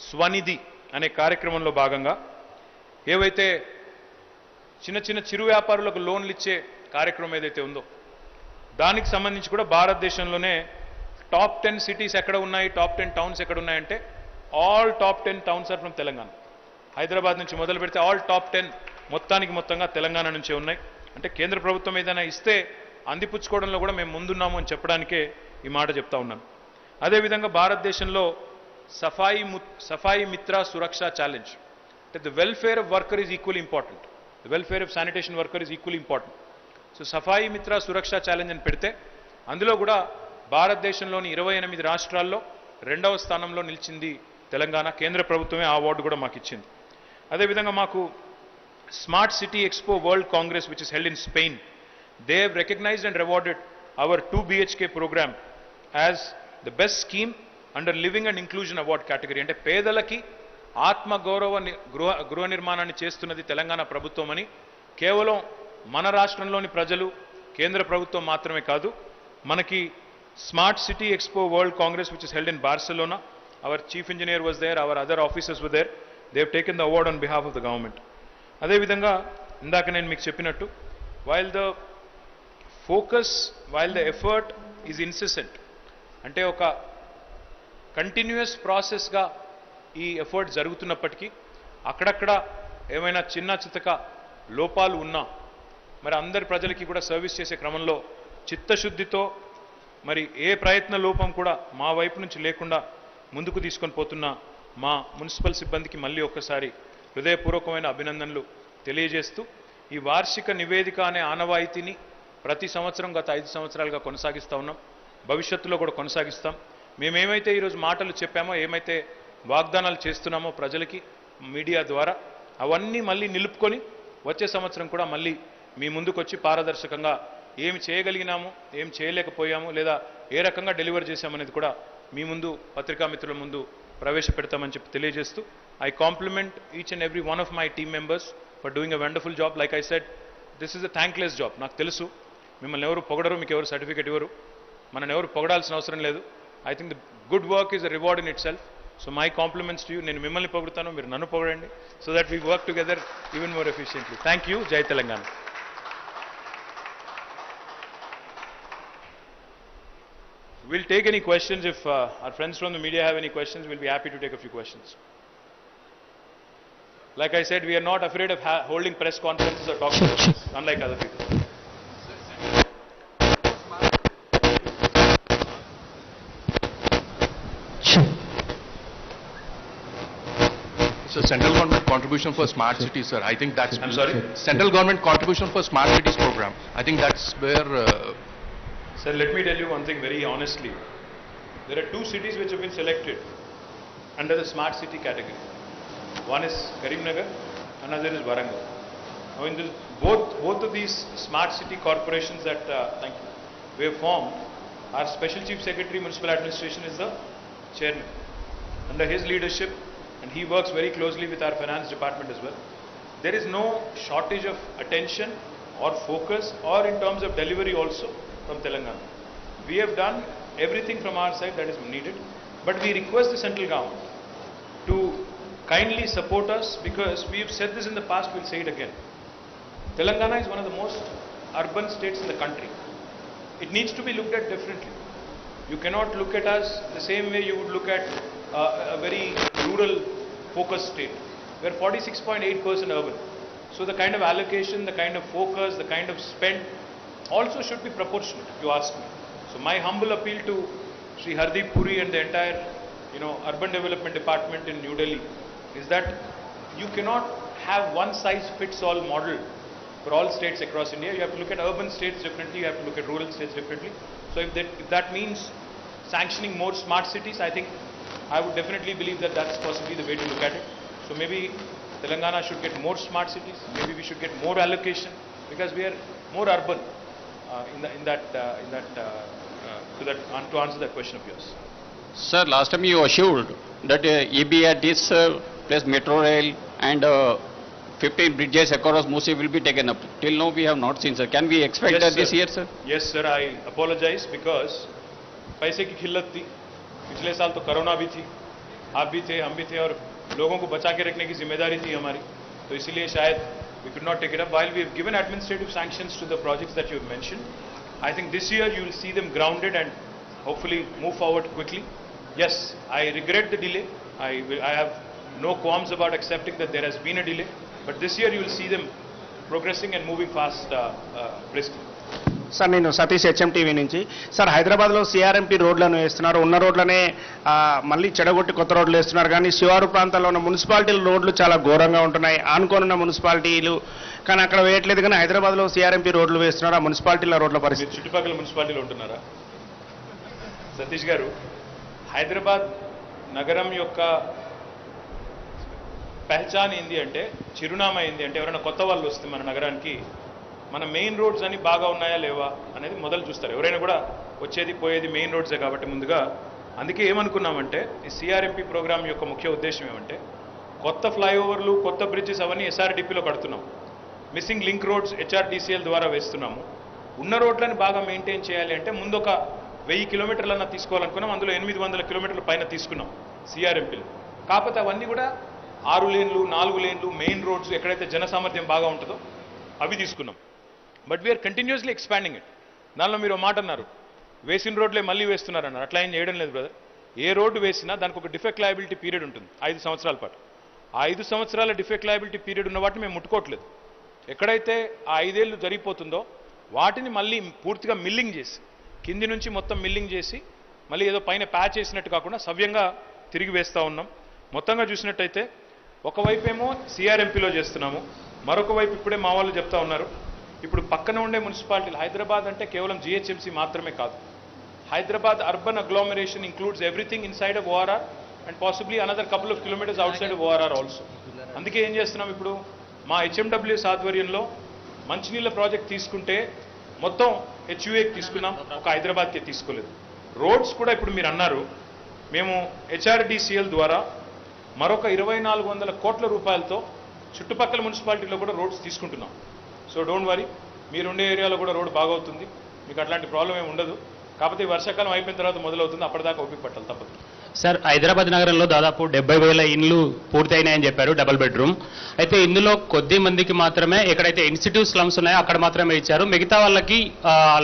స్వనిధి అనే కార్యక్రమంలో భాగంగా ఏవైతే చిన్న చిరు వ్యాపారులకు లోన్లు ఇచ్చే కార్యక్రమం ఏదైతే ఉందో దానికి సంబంధించి కూడా భారతదేశంలోనే టాప్ 10 సిటీస్ ఎక్కడ ఉన్నాయి, టాప్ 10 టౌన్స్ ఎక్కడ ఉన్నాయంటే all top 10 towns or from Telangana. Hyderabad నుంచి మొదలు పెడితే ఆల్ టాప్ 10 మొత్తంగా తెలంగాణ నుంచే ఉన్నాయి. అంటే కేంద్ర ప్రభుత్వం ఏదైనా ఇస్తే అందిపుచ్చుకోవడంలో కూడా మేము ముందున్నాము అని చెప్పడానికే ఈ మాట చెప్తా ఉన్నాను. అదేవిధంగా భారతదేశంలో సఫాయి మిత్ర సురక్ష ఛాలెంజ్, అంటే the welfare of worker is equally important, the welfare of sanitation worker is equally important. So Safai Mitra Suraksha challenge అని పెడితే అందులో కూడా భారతదేశంలోని 28 రాష్ట్రాల్లో 2వ స్థానంలో నిలిచింది తెలంగాణ. కేంద్ర ప్రభుత్వమే ఆ అవార్డు కూడా మాకు ఇచ్చింది. అదేవిధంగా మాకు smart city expo world congress which is held in Spain, they have recognised and rewarded our 2 BHK programme as the best scheme under living and inclusion award category. అంటే పేదలకి ఆత్మగౌరవ గృహ నిర్మాణాన్ని చేస్తున్నది తెలంగాణ ప్రభుత్వం అని కేవలం మన రాష్ట్రంలోని ప్రజలు, కేంద్ర ప్రభుత్వం మాత్రమే కాదు, మనకి smart city expo world congress which is held in Barcelona, our chief engineer was there, our other officers were there, they have taken the award on behalf of the government. అదేవిధంగా ఇందాక నేను మీకు చెప్పినట్టు while the effort is incessant, అంటే ఒక కంటిన్యూయస్ ప్రాసెస్గా ఈ ఎఫర్ట్ జరుగుతున్నప్పటికీ అక్కడక్కడ ఏమైనా చిన్న చితక లోపాలు ఉన్నా మరి అందరి ప్రజలకి కూడా సర్వీస్ చేసే క్రమంలో చిత్తశుద్ధితో మరి ఏ ప్రయత్న లోపం కూడా మా వైపు నుంచి లేకుండా ముందుకు తీసుకొని పోతున్న మా మున్సిపల్ సిబ్బందికి మళ్ళీ ఒక్కసారి హృదయపూర్వకమైన అభినందనలు తెలియజేస్తూ ఈ వార్షిక నివేదిక అనే ఆనవాయితీని ప్రతి సంవత్సరం గత 5 సంవత్సరాలుగా కొనసాగిస్తూ ఉన్నాం. భవిష్యత్తులో కూడా కొనసాగిస్తాం. మేమేమైతే ఈరోజు మాటలు చెప్పామో, ఏమైతే వాగ్దానాలు చేస్తున్నామో ప్రజలకి మీడియా ద్వారా, అవన్నీ మళ్ళీ నిలుపుకొని వచ్చే సంవత్సరం కూడా మళ్ళీ మీ ముందుకు వచ్చి పారదర్శకంగా ఏమి చేయగలిగినాము, ఏం చేయలేకపోయాము, లేదా ఏ రకంగా డెలివర్ చేశామనేది కూడా మీ ముందు పత్రికా మిత్రుల ముందు ప్రవేశపెడతామని చెప్పి తెలియజేస్తూ, I compliment each and every one of my team members for doing a wonderful job. Like I said, this is a thankless job. నాకు తెలుసు మిమ్మల్ని ఎవరు పొగడరు, మీకు ఎవరు సర్టిఫికేట్ ఇవ్వరు, మనల్ని ఎవరు పొగడాల్సిన అవసరం లేదు. I think the good work is a reward in itself. So my compliments to you. నేను మిమ్మల్ని పొగుడుతాను, మీరు నన్ను పొగడండి, so that we work together even more efficiently. Thank you. Jai Telangana. We'll take any questions. If our friends from the media have any questions, we'll be happy to take a few questions. Like I said, we are not afraid of holding press conferences or talking, unlike other people. So central government contribution for smart cities, sir. I think that's. I'm sorry? Central government contribution for smart cities program. I think that's where. Sir, let me tell you one thing very honestly. There are 2 cities which have been selected under the smart city category. One is Karimnagar, another is Warangal. Now in this, both of these smart city corporations that thank you, we have formed, our Special Chief Secretary Municipal Administration is the chairman. Under his leadership, and he works very closely with our finance department as well, there is no shortage of attention or focus or in terms of delivery also from Telangana. We have done everything from our side that is needed, but we request the central government to kindly support us, because we have said this in the past, we'll say it again. Telangana is one of the most urban states in the country. It needs to be looked at differently. You cannot look at us the same way you would look at a very rural focused state. We are 46.8% urban. So the kind of allocation, the kind of focus, the kind of spend also should be proportionate, if you ask me. So my humble appeal to Sri Hardeep Puri and the entire urban development department in New Delhi is that you cannot have one size fits all model for all states across India. You have to look at urban states differently, you have to look at rural states differently. So if that means sanctioning more smart cities, I think I would definitely believe that that's possibly the way to look at it. So maybe Telangana should get more smart cities, maybe we should get more allocation, because we are more urban to answer that question of yours. Sir, last time you assured that EBRDs plus metro rail and 15 bridges across Musi will be taken up. Till now we have not seen, sir. Can we expect Yes, that sir. this year, sir? Yes, sir. I apologize because पैसे की खिल्लत थी. पिछले साल तो कोरोना भी थी, आप भी थे, हम भी थे, और लोगों को बचा के रखने की जिम्मेदारी थी हमारी. तो इसलिए शायद we could not take it up. While we have given administrative sanctions to the projects that you have mentioned, I think this year you will see them grounded and hopefully move forward quickly. Yes, I regret the delay. I have no qualms about accepting that there has been a delay, but this year you will see them progressing and moving fast briskly. Sir నేను సతీష్ HMTV నుంచి. సార్ హైదరాబాద్లో CRMP రోడ్లను వేస్తున్నారు, ఉన్న రోడ్లనే మళ్ళీ చెడగొట్టి కొత్త రోడ్లు వేస్తున్నారు, కానీ శివారు ప్రాంతాల్లో ఉన్న మున్సిపాలిటీల రోడ్లు చాలా ఘోరంగా ఉంటున్నాయి, ఆనుకోనున్న మున్సిపాలిటీలు, కానీ అక్కడ వేయట్లేదు. కానీ హైదరాబాద్లో CRMP రోడ్లు వేస్తున్నారు, ఆ మున్సిపాలిటీల రోడ్ల పరిస్థితి. చుట్టుపక్కల మున్సిపాలిటీలు ఉంటున్నారా సతీష్ గారు? హైదరాబాద్ నగరం యొక్క పెహచాన్ ఏంది అంటే, చిరునామా ఏంది అంటే, ఎవరైనా కొత్త వాళ్ళు వస్తే మన నగరానికి మన మెయిన్ రోడ్స్ అని బాగా ఉన్నాయా లేవా అనేది మొదలు చూస్తారు. ఎవరైనా కూడా వచ్చేది పోయేది మెయిన్ రోడ్సే కాబట్టి ముందుగా. అందుకే ఏమనుకున్నామంటే, ఈ CRMP ప్రోగ్రామ్ యొక్క ముఖ్య ఉద్దేశం ఏమంటే, కొత్త ఫ్లైఓవర్లు, కొత్త బ్రిడ్జెస్ అవన్నీ SRDPలో కడుతున్నాం, మిస్సింగ్ లింక్ రోడ్స్ HRDCL ద్వారా వేస్తున్నాము. ఉన్న రోడ్లను బాగా మెయింటైన్ చేయాలి అంటే ముందు ఒక 1000 కిలోమీటర్లన్నా తీసుకోవాలనుకున్నాం. అందులో 800 కిలోమీటర్ల పైన తీసుకున్నాం CRMPలో. కాకపోతే అవన్నీ కూడా 6 లేన్లు, 4 లేన్లు మెయిన్ రోడ్స్, ఎక్కడైతే జన సామర్థ్యం బాగా ఉంటుందో అవి తీసుకున్నాం. But we are continuously expanding it. దానిలో మీరు మాట అన్నారు, వేసిన రోడ్లే మళ్ళీ వేస్తున్నారు అన్నారు. అట్లా ఏం చేయడం లేదు బ్రదర్. ఏ రోడ్డు వేసినా దానికి ఒక డిఫెక్ట్ లయబిలిటీ పీరియడ్ ఉంటుంది 5 సంవత్సరాల పాటు. ఆ 5 సంవత్సరాల డిఫెక్ట్ లయబిలిటీ పీరియడ్ ఉన్న వాటిని మేము ముట్టుకోవట్లేదు. ఎక్కడైతే ఆ 5 ఏళ్ళు జరిగిపోతుందో వాటిని మళ్ళీ పూర్తిగా మిల్లింగ్ చేసి కింది నుంచి మొత్తం మిల్లింగ్ చేసి మళ్ళీ ఏదో పైన ప్యాచ్ చేసినట్టు కాకుండా సవ్యంగా తిరిగి వేస్తూ ఉన్నాం. మొత్తంగా చూసినట్టయితే ఒకవైపు ఏమో సిఆర్ఎంపీలో చేస్తున్నాము, మరొక వైపు ఇప్పుడే మా వాళ్ళు చెప్తా ఉన్నారు ఇప్పుడు పక్కన ఉండే మున్సిపాలిటీలు హైదరాబాద్ అంటే కేవలం జిహెచ్ఎంసీ మాత్రమే కాదు, Hyderabad urban agglomeration includes everything inside of ORR and possibly another couple of kilometres outside of ORR also. అందుకే ఏం చేస్తున్నాం ఇప్పుడు మా హెచ్ఎండబ్ల్యూఎస్ ఆధ్వర్యంలో మంచినీళ్ళ ప్రాజెక్ట్ తీసుకుంటే మొత్తం హెచ్యుఏకి తీసుకున్నాం, ఒక హైదరాబాద్కే తీసుకోలేదు. రోడ్స్ కూడా ఇప్పుడు మీరు అన్నారు మేము హెచ్ఆర్డిసిఎల్ ద్వారా మరొక 2400 కోట్ల రూపాయలతో చుట్టుపక్కల మున్సిపాలిటీలో కూడా రోడ్స్ తీసుకుంటున్నాం. సో డోంట్ వరీ, మీరుండే ఏరియాలో కూడా రోడ్ బాగవుతుంది, మీకు అట్లాంటి ప్రాబ్లం ఏమి ఉండదు. కాకపోతే వర్షాకాలం అయిపోయిన తర్వాత మొదలవుతుంది, అప్పటిదాకా ఓపిక పట్టాలి తప్పదు. సార్, హైదరాబాద్ నగరంలో దాదాపు 70,000 ఇండ్లు పూర్తయినాయని చెప్పారు, డబుల్ బెడ్రూమ్. అయితే ఇందులో కొద్ది మందికి మాత్రమే ఎక్కడైతే ఇన్స్టిట్యూట్ స్లమ్స్ ఉన్నాయో అక్కడ మాత్రమే ఇచ్చారు. మిగతా వాళ్ళకి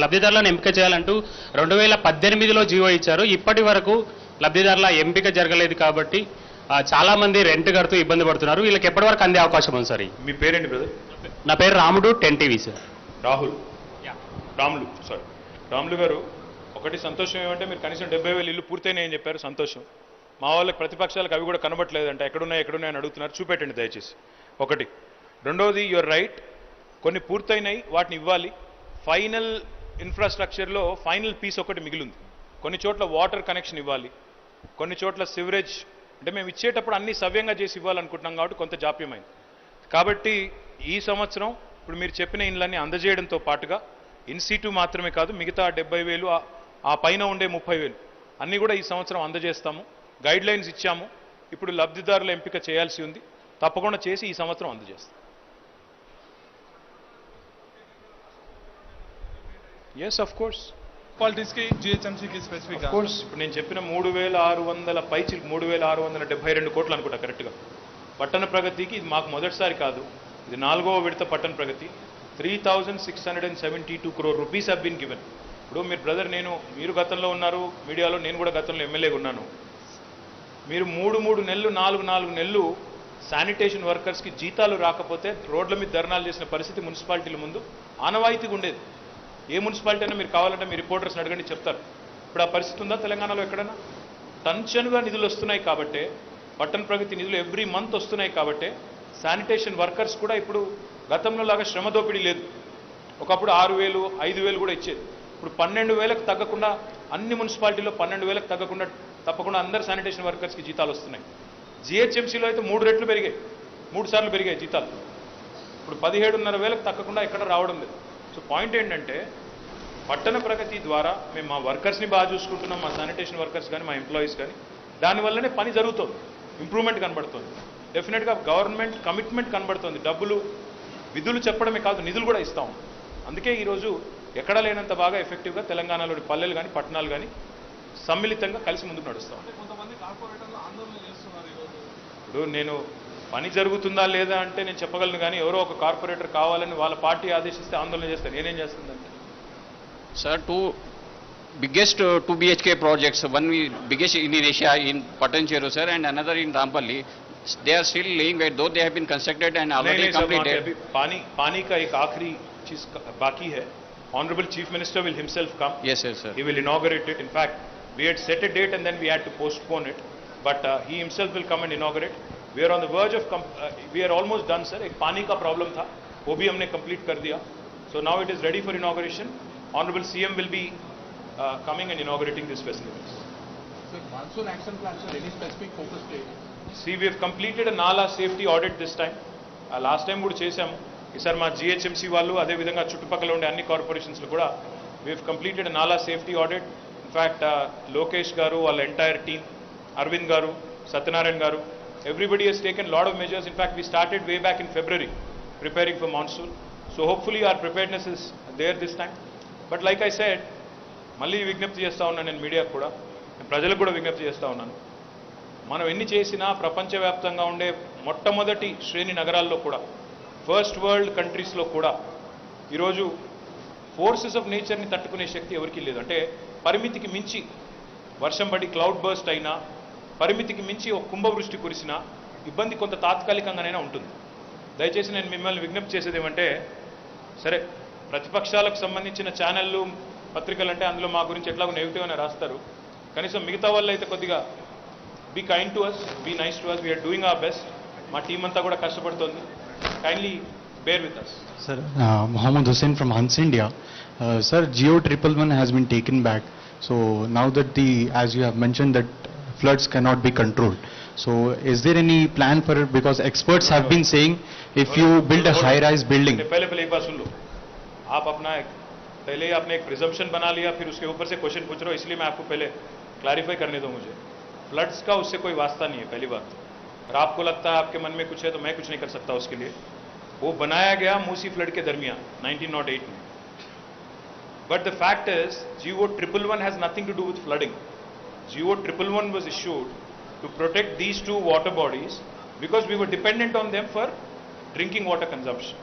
లబ్ధిదారులను ఎంపిక చేయాలంటూ 2018లో జీవో ఇచ్చారు. ఇప్పటి వరకు లబ్ధిదారుల ఎంపిక జరగలేదు కాబట్టి చాలా మంది రెంట్ కడుతూ ఇబ్బంది పడుతున్నారు. వీళ్ళకి ఎప్పటి వరకు అందే అవకాశం ఉంది సార్? మీ పేరేంటి బ్రదర్? నా పేరు రాముడు, 10 TV సార్. రాములు గారు, ఒకటి సంతోషం ఏమంటే మీరు కనీసం 70,000 ఇల్లు పూర్తయినాయని చెప్పారు, సంతోషం. మా వాళ్ళకి ప్రతిపక్షాలకు అవి కూడా కనబట్టలేదంట, ఎక్కడున్నాయని అడుగుతున్నారు, చూపెట్టండి దయచేసి. ఒకటి. రెండోది, యువర్ రైట్, కొన్ని పూర్తయినాయి, వాటిని ఇవ్వాలి. ఫైనల్ ఇన్ఫ్రాస్ట్రక్చర్లో ఫైనల్ పీస్ ఒకటి మిగిలింది. కొన్ని చోట్ల వాటర్ కనెక్షన్ ఇవ్వాలి, కొన్ని చోట్ల సివరేజ్, అంటే మేము ఇచ్చేటప్పుడు అన్ని సవ్యంగా చేసి ఇవ్వాలనుకుంటున్నాం కాబట్టి కొంత జాప్యమైంది. కాబట్టి ఈ సంవత్సరం ఇప్పుడు మీరు చెప్పిన ఇండ్లన్నీ అందజేయడంతో పాటుగా ఇన్సిటు మాత్రమే కాదు, మిగతా 70,000 ఆ పైన ఉండే 30,000 అన్నీ కూడా ఈ సంవత్సరం అందజేస్తాము. గైడ్ లైన్స్ ఇచ్చాము, ఇప్పుడు లబ్ధిదారుల ఎంపిక చేయాల్సి ఉంది, తప్పకుండా చేసి ఈ సంవత్సరం అందజేస్తాం. Yes, of course. మున్సిపాలిటీస్కి జిహెచ్ఎంసీకి స్పెసిఫిక్ కోర్స్ ఇప్పుడు నేను చెప్పిన 3,600 పైచిల్ 3,672 కోట్లు అనుకుంటా కరెక్ట్గా. పట్టణ ప్రగతికి ఇది మాకు మొదటిసారి కాదు, ఇది 4వ విడత పట్టణ ప్రగతి. 3,672 crore rupees have been given. ఇప్పుడు మీరు బ్రదర్, మీరు గతంలో ఉన్నారు మీడియాలో, నేను కూడా గతంలో ఎమ్మెల్యేగా ఉన్నాను. మీరు 3 నెలలు 4 నెలలు శానిటేషన్ వర్కర్స్కి జీతాలు రాకపోతే రోడ్ల మీద ధర్నాలు చేసిన పరిస్థితి మున్సిపాలిటీల ముందు ఆనవాయితీగా ఉండేది. ఏ మున్సిపాలిటీ అయినా మీరు కావాలంటే మీ రిపోర్టర్స్ని అడగండి, చెప్తారు. ఇప్పుడు ఆ పరిస్థితి ఉందా తెలంగాణలో ఎక్కడైనా? టంచనుగా నిధులు వస్తున్నాయి కాబట్టే, పట్టణ ప్రగతి నిధులు ఎవ్రీ మంత్ వస్తున్నాయి కాబట్టే శానిటేషన్ వర్కర్స్ కూడా ఇప్పుడు గతంలో లాగా శ్రమ దోపిడీ లేదు. ఒకప్పుడు 6,000, 5,000 కూడా ఇచ్చేది. ఇప్పుడు 12,000కు తగ్గకుండా అన్ని మున్సిపాలిటీలో 12,000కు తగ్గకుండా తప్పకుండా అందరు శానిటేషన్ వర్కర్స్కి జీతాలు వస్తున్నాయి. జిహెచ్ఎంసీలో అయితే 3 రెట్లు పెరిగాయి, 3 సార్లు పెరిగాయి జీతాలు. ఇప్పుడు 17,500కు తగ్గకుండా ఎక్కడ రావడం లేదు. సో పాయింట్ ఏంటంటే పట్టణ ప్రగతి ద్వారా మేము మా వర్కర్స్ని బాగా చూసుకుంటున్నాం, మా శానిటేషన్ వర్కర్స్ కానీ మా ఎంప్లాయీస్ కానీ, దానివల్లనే పని జరుగుతుంది, ఇంప్రూవ్మెంట్ కనబడుతుంది. డెఫినెట్గా గవర్నమెంట్ కమిట్మెంట్ కనబడుతుంది. డబ్బులు విధులు చెప్పడమే కాదు, నిధులు కూడా ఇస్తాం. అందుకే ఈరోజు ఎక్కడ లేనంత బాగా ఎఫెక్టివ్గా తెలంగాణలోని పల్లెలు కానీ పట్టణాలు కానీ సమ్మిళితంగా కలిసి ముందుకు నడుస్తాం. ఇప్పుడు నేను పని జరుగుతుందా లేదా అంటే నేను చెప్పగలను, కానీ ఎవరో ఒక కార్పొరేటర్ కావాలని వాళ్ళ పార్టీ ఆదేశిస్తే ఆందోళన చేస్తారు. నేనేం చేస్తుందంటే Sir, two biggest 2 BHK projects, one biggest in Asia in Patancheru, sir, and another in Rampalli. They are still laying wait, though they have been constructed and already completed. अभी पानी का एक आखिरी चीज बाकी है. Honorable Chief Minister will himself come. Yes, yes, sir. He will inaugurate it. In fact, we had set a date and then we had to postpone it. But he himself will come and inaugurate. We are on the verge of, we are almost done, sir. एक पानी का problem था, वो भी हमने complete कर दिया. So now it is ready for inauguration. Honorable CM will be coming and inaugurating these facilities. So monsoon action plan, sir, any specific focus area? See, we have completed a Nala safety audit this time. Last time కూడా చేశాము. ఈసారి మా జిహెచ్ఎంసీ వాళ్ళు అదేవిధంగా చుట్టుపక్కల ఉండే అన్ని కార్పొరేషన్స్లో కూడా we have completed a Nala safety audit. In fact, Lokesh గారు, వాళ్ళ ఎంటైర్ టీమ్, అరవింద్ గారు, సత్యనారాయణ గారు, everybody has taken a lot of measures. In fact, we started way back in February preparing for monsoon. So hopefully our preparedness is there this time. But like I said, మళ్ళీ విజ్ఞప్తి చేస్తూ ఉన్నాను నేను మీడియాకు కూడా, ప్రజలకు కూడా విజ్ఞప్తి చేస్తూ ఉన్నాను. మనం ఎన్ని చేసినా ప్రపంచవ్యాప్తంగా ఉండే మొట్టమొదటి శ్రేణి నగరాల్లో కూడా, ఫస్ట్ వరల్డ్ కంట్రీస్లో కూడా ఈరోజు ఫోర్సెస్ ఆఫ్ నేచర్ని తట్టుకునే శక్తి ఎవరికీ లేదు. అంటే పరిమితికి మించి వర్షం పడి క్లౌడ్ బర్స్ట్ అయినా, పరిమితికి మించి ఒక కుంభవృష్టి కురిసినా ఇబ్బంది కొంత తాత్కాలికంగానైనా ఉంటుంది. దయచేసి నేను మిమ్మల్ని విజ్ఞప్తి చేసేది ఏమంటే, సరే ప్రతిపక్షాలకు సంబంధించిన ఛానళ్ళు పత్రికలు అంటే అందులో మా గురించి ఎట్లాగో నెగిటివ్ అని రాస్తారు. కనీసం మిగతా వాళ్ళు అయితే కొద్దిగా be kind to us, be nice to us, we're doing our best. మా టీం అంతా కూడా కష్టపడుతోంది. Kindly bear with us. Sir, Mohammed Hussain from Hans India. Sir, Geo 111 has been taken back. So now that as you have mentioned that floods cannot be controlled. So is there any plan for it? Because experts have been saying if you build a high-rise building. पहले एक बात सुन लो. आप पहले आपने एक प्रिजम्पशन बना लिया, फिर उसके ऊपर से क्वेश्चन पूछ रहे हो, इसलिए मैं आपको पहले क्लैरिफाई करने दो मुझे. फ्लड्स का उससे कोई वास्ता नहीं है, पहली बात. और आपको लगता है आपके मन में कुछ है तो मैं कुछ नहीं कर सकता उसके लिए. वो बनाया गया मूसी फ्लड के दरमियान 1908 में. But the fact is GO 111 has nothing to do with flooding. GO 111 was issued to protect these two water bodies because we were dependent on them for drinking water consumption.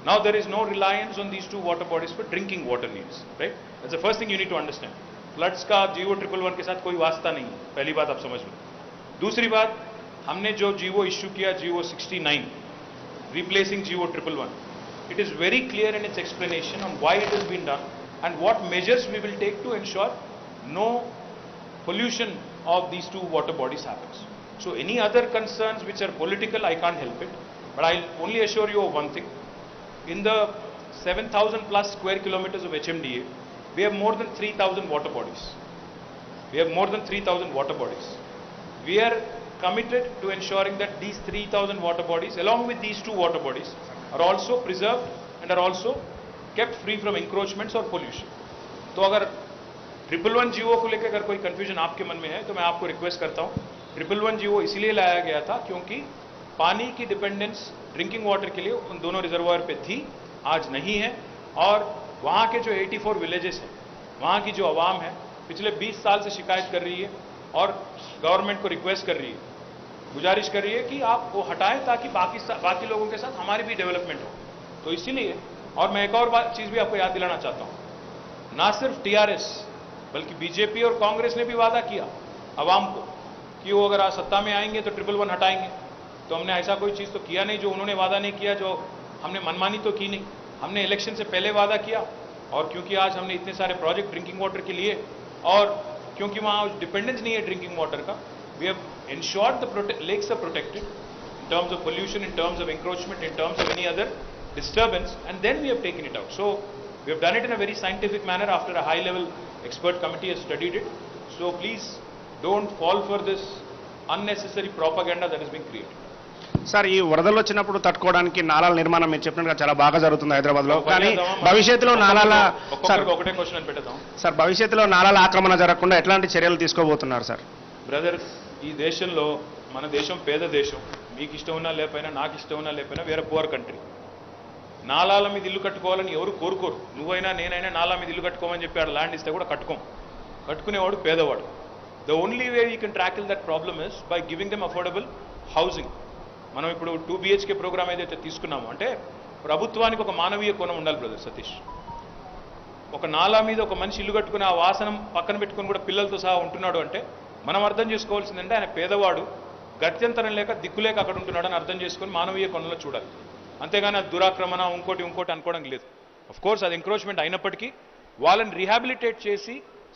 Now there is no reliance on these two water bodies for drinking water needs, right? That's the first thing you need to understand. Floods का GO 111 के साथ कोई वास्ता नहीं है, पहली बात आप समझ लो. दूसरी बात, हमने जो GO इश्यू किया GO 69 replacing GO 111, it is very clear in its explanation on why it has been done and what measures we will take to ensure no pollution of these two water bodies happens. So any other concerns which are political, I can't help it, but I'll only assure you of one thing. In the 7,000 plus square kilometers of HMDA, we have more than 3,000 water bodies. We have more than 3,000 water bodies. We are committed to ensuring that these 3,000 water bodies, along with these two water bodies, are also preserved and are also kept free from encroachments or pollution. तो अगर 111 GO को लेकर अगर कोई कंफ्यूजन आपके मन में है तो मैं आपको रिक्वेस्ट करता हूँ, 111 GO इसलिए लाया गया था क्योंकि पानी की डिपेंडेंस ड्रिंकिंग वाटर के लिए उन दोनों रिजर्वायर पे थी, आज नहीं है. और वहाँ के जो 84 विलेजेस हैं, वहाँ की जो आवाम है पिछले 20 साल से शिकायत कर रही है और गवर्नमेंट को रिक्वेस्ट कर रही है, गुजारिश कर रही है कि आप वो हटाएं ताकि बाकी लोगों के साथ हमारी भी डेवलपमेंट हो. तो इसीलिए, और मैं एक और चीज़ भी आपको याद दिलाना चाहता हूँ, ना सिर्फ TRS बल्कि बीजेपी और कांग्रेस ने भी वादा किया आवाम को कि वो अगर आज सत्ता में आएंगे तो 111 हटाएंगे. तो हमने ऐसा कोई चीज़ तो किया नहीं जो उन्होंने वादा नहीं किया, जो हमने मनमानी तो की नहीं. हमने इलेक्शन से पहले वादा किया, और क्योंकि आज हमने इतने सारे प्रोजेक्ट ड्रिंकिंग वाटर के लिए, और क्योंकि वहाँ डिपेंडेंस नहीं है ड्रिंकिंग वाटर का, we have ensured the lakes are protected in terms of pollution, in terms of encroachment, in terms of any other disturbance, and then we have taken it out. So we have done it in a very scientific manner after a high level expert committee has studied it. So please don't fall for this unnecessary propaganda that is being created. Sir, ఈ వరదలు వచ్చినప్పుడు తట్టుకోవడానికి నాలాల నిర్మాణం మీరు చెప్పినట్టుగా చాలా బాగా జరుగుతుంది హైదరాబాద్లో. కానీ భవిష్యత్తులో నాలాల ఒకటే క్వశ్చన్ పెట్టేద్దాం సార్, భవిష్యత్తులో నాలాల ఆక్రమణ జరగకుండా ఎట్లాంటి చర్యలు తీసుకోబోతున్నారు సార్? బ్రదర్, ఈ దేశంలో, మన దేశం పేద దేశం, మీకు ఇష్టం ఉన్నా లేకపోయినా, నాకు ఇష్టం ఉన్నా లేకపోయినా, వేరే పువర్ కంట్రీ. నాలాల మీద ఇల్లు కట్టుకోవాలని ఎవరు కోరుకోరు. నువ్వైనా నేనైనా నాలా మీద ఇల్లు కట్టుకోమని చెప్పి ఆడ ల్యాండ్ ఇస్తే కూడా కట్టుకునేవాడు పేదవాడు. The only way you can tracheal that problem is by giving them affordable housing. మనం ఇప్పుడు 2 BHK ప్రోగ్రామ్ ఏదైతే తీసుకున్నామో, అంటే ప్రభుత్వానికి ఒక మానవీయ కోణం ఉండాలి బ్రదర్ సతీష్. ఒక నాలా మీద ఒక మనిషి ఇల్లు కట్టుకుని ఆ వాసనం పక్కన పెట్టుకుని కూడా పిల్లలతో సహా ఉంటున్నాడు అంటే మనం అర్థం చేసుకోవాల్సిందంటే ఆయన పేదవాడు, గత్యంతరం లేక దిక్కులేక అక్కడ ఉంటున్నాడు అని అర్థం చేసుకొని మానవీయ కోణంలో చూడాలి. అంతేగాని అది దురాక్రమణ ఇంకోటి అనుకోవడం లేదు. ఆఫ్ కోర్స్ అది ఎంక్రోచ్మెంట్ అయినప్పటికీ వాళ్ళని రీహాబిలిటేట్ చేసి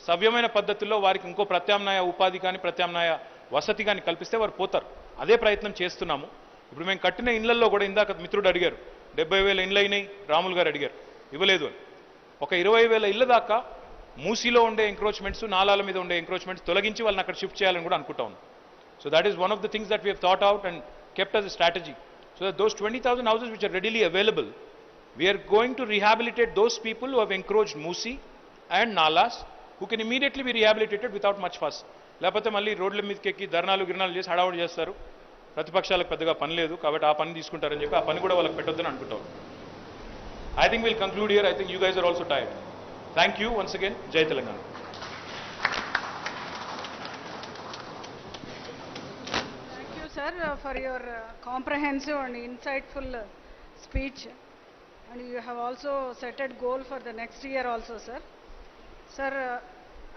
సవ్యమైన పద్ధతుల్లో వారికి ఇంకో ప్రత్యామ్నాయ ఉపాధి కానీ ప్రత్యామ్నాయ వసతి కానీ కల్పిస్తే వారు పోతారు. అదే ప్రయత్నం చేస్తున్నాము. ఇప్పుడు మేము కట్టిన ఇళ్లలో కూడా ఇందాక మిత్రుడు అడిగారు, 70,000 ఇండ్లు అయినాయి, రాములు గారు అడిగారు, ఇవ్వలేదు అని. ఒక 20,000 ఇళ్ల దాకా మూసీలో ఉండే ఎంక్రోచ్మెంట్స్, నాలాల మీద ఉండే ఎంక్రోచ్మెంట్స్ తొలగించి వాళ్ళని అక్కడ షిఫ్ట్ చేయాలని కూడా అనుకుంటా ఉన్నాం. So that is one of the things that we have thought out and kept as a strategy. So that those 20,000 houses which are readily available, we are going to rehabilitate those people who have encroached Musi and Nalas, who can immediately be rehabilitated without much fuss. లేకపోతే మళ్ళీ రోడ్ల మీదకి ఎక్కి ధర్నాలు చేసి హడావుడి చేస్తారు. ప్రతిపక్షాలకు పెద్దగా పని లేదు కాబట్టి ఆ పని తీసుకుంటారని చెప్పి ఆ పని కూడా వాళ్ళకి పెట్టొద్దని అనుకుంటారు. I think we'll conclude here. I think you guys are also tired. Thank you once again. Jai Telangana. Sir, for your comprehensive and insightful speech, and you have also set a goal for the next year also, sir. Sir,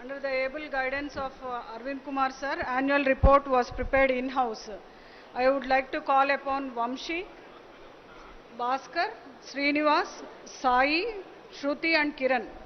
under the able guidance of Arvind Kumar sir, annual report was prepared in-house. I would like to call upon Vamshi, Bhaskar, Srinivas, Sai, Shruti and Kiran.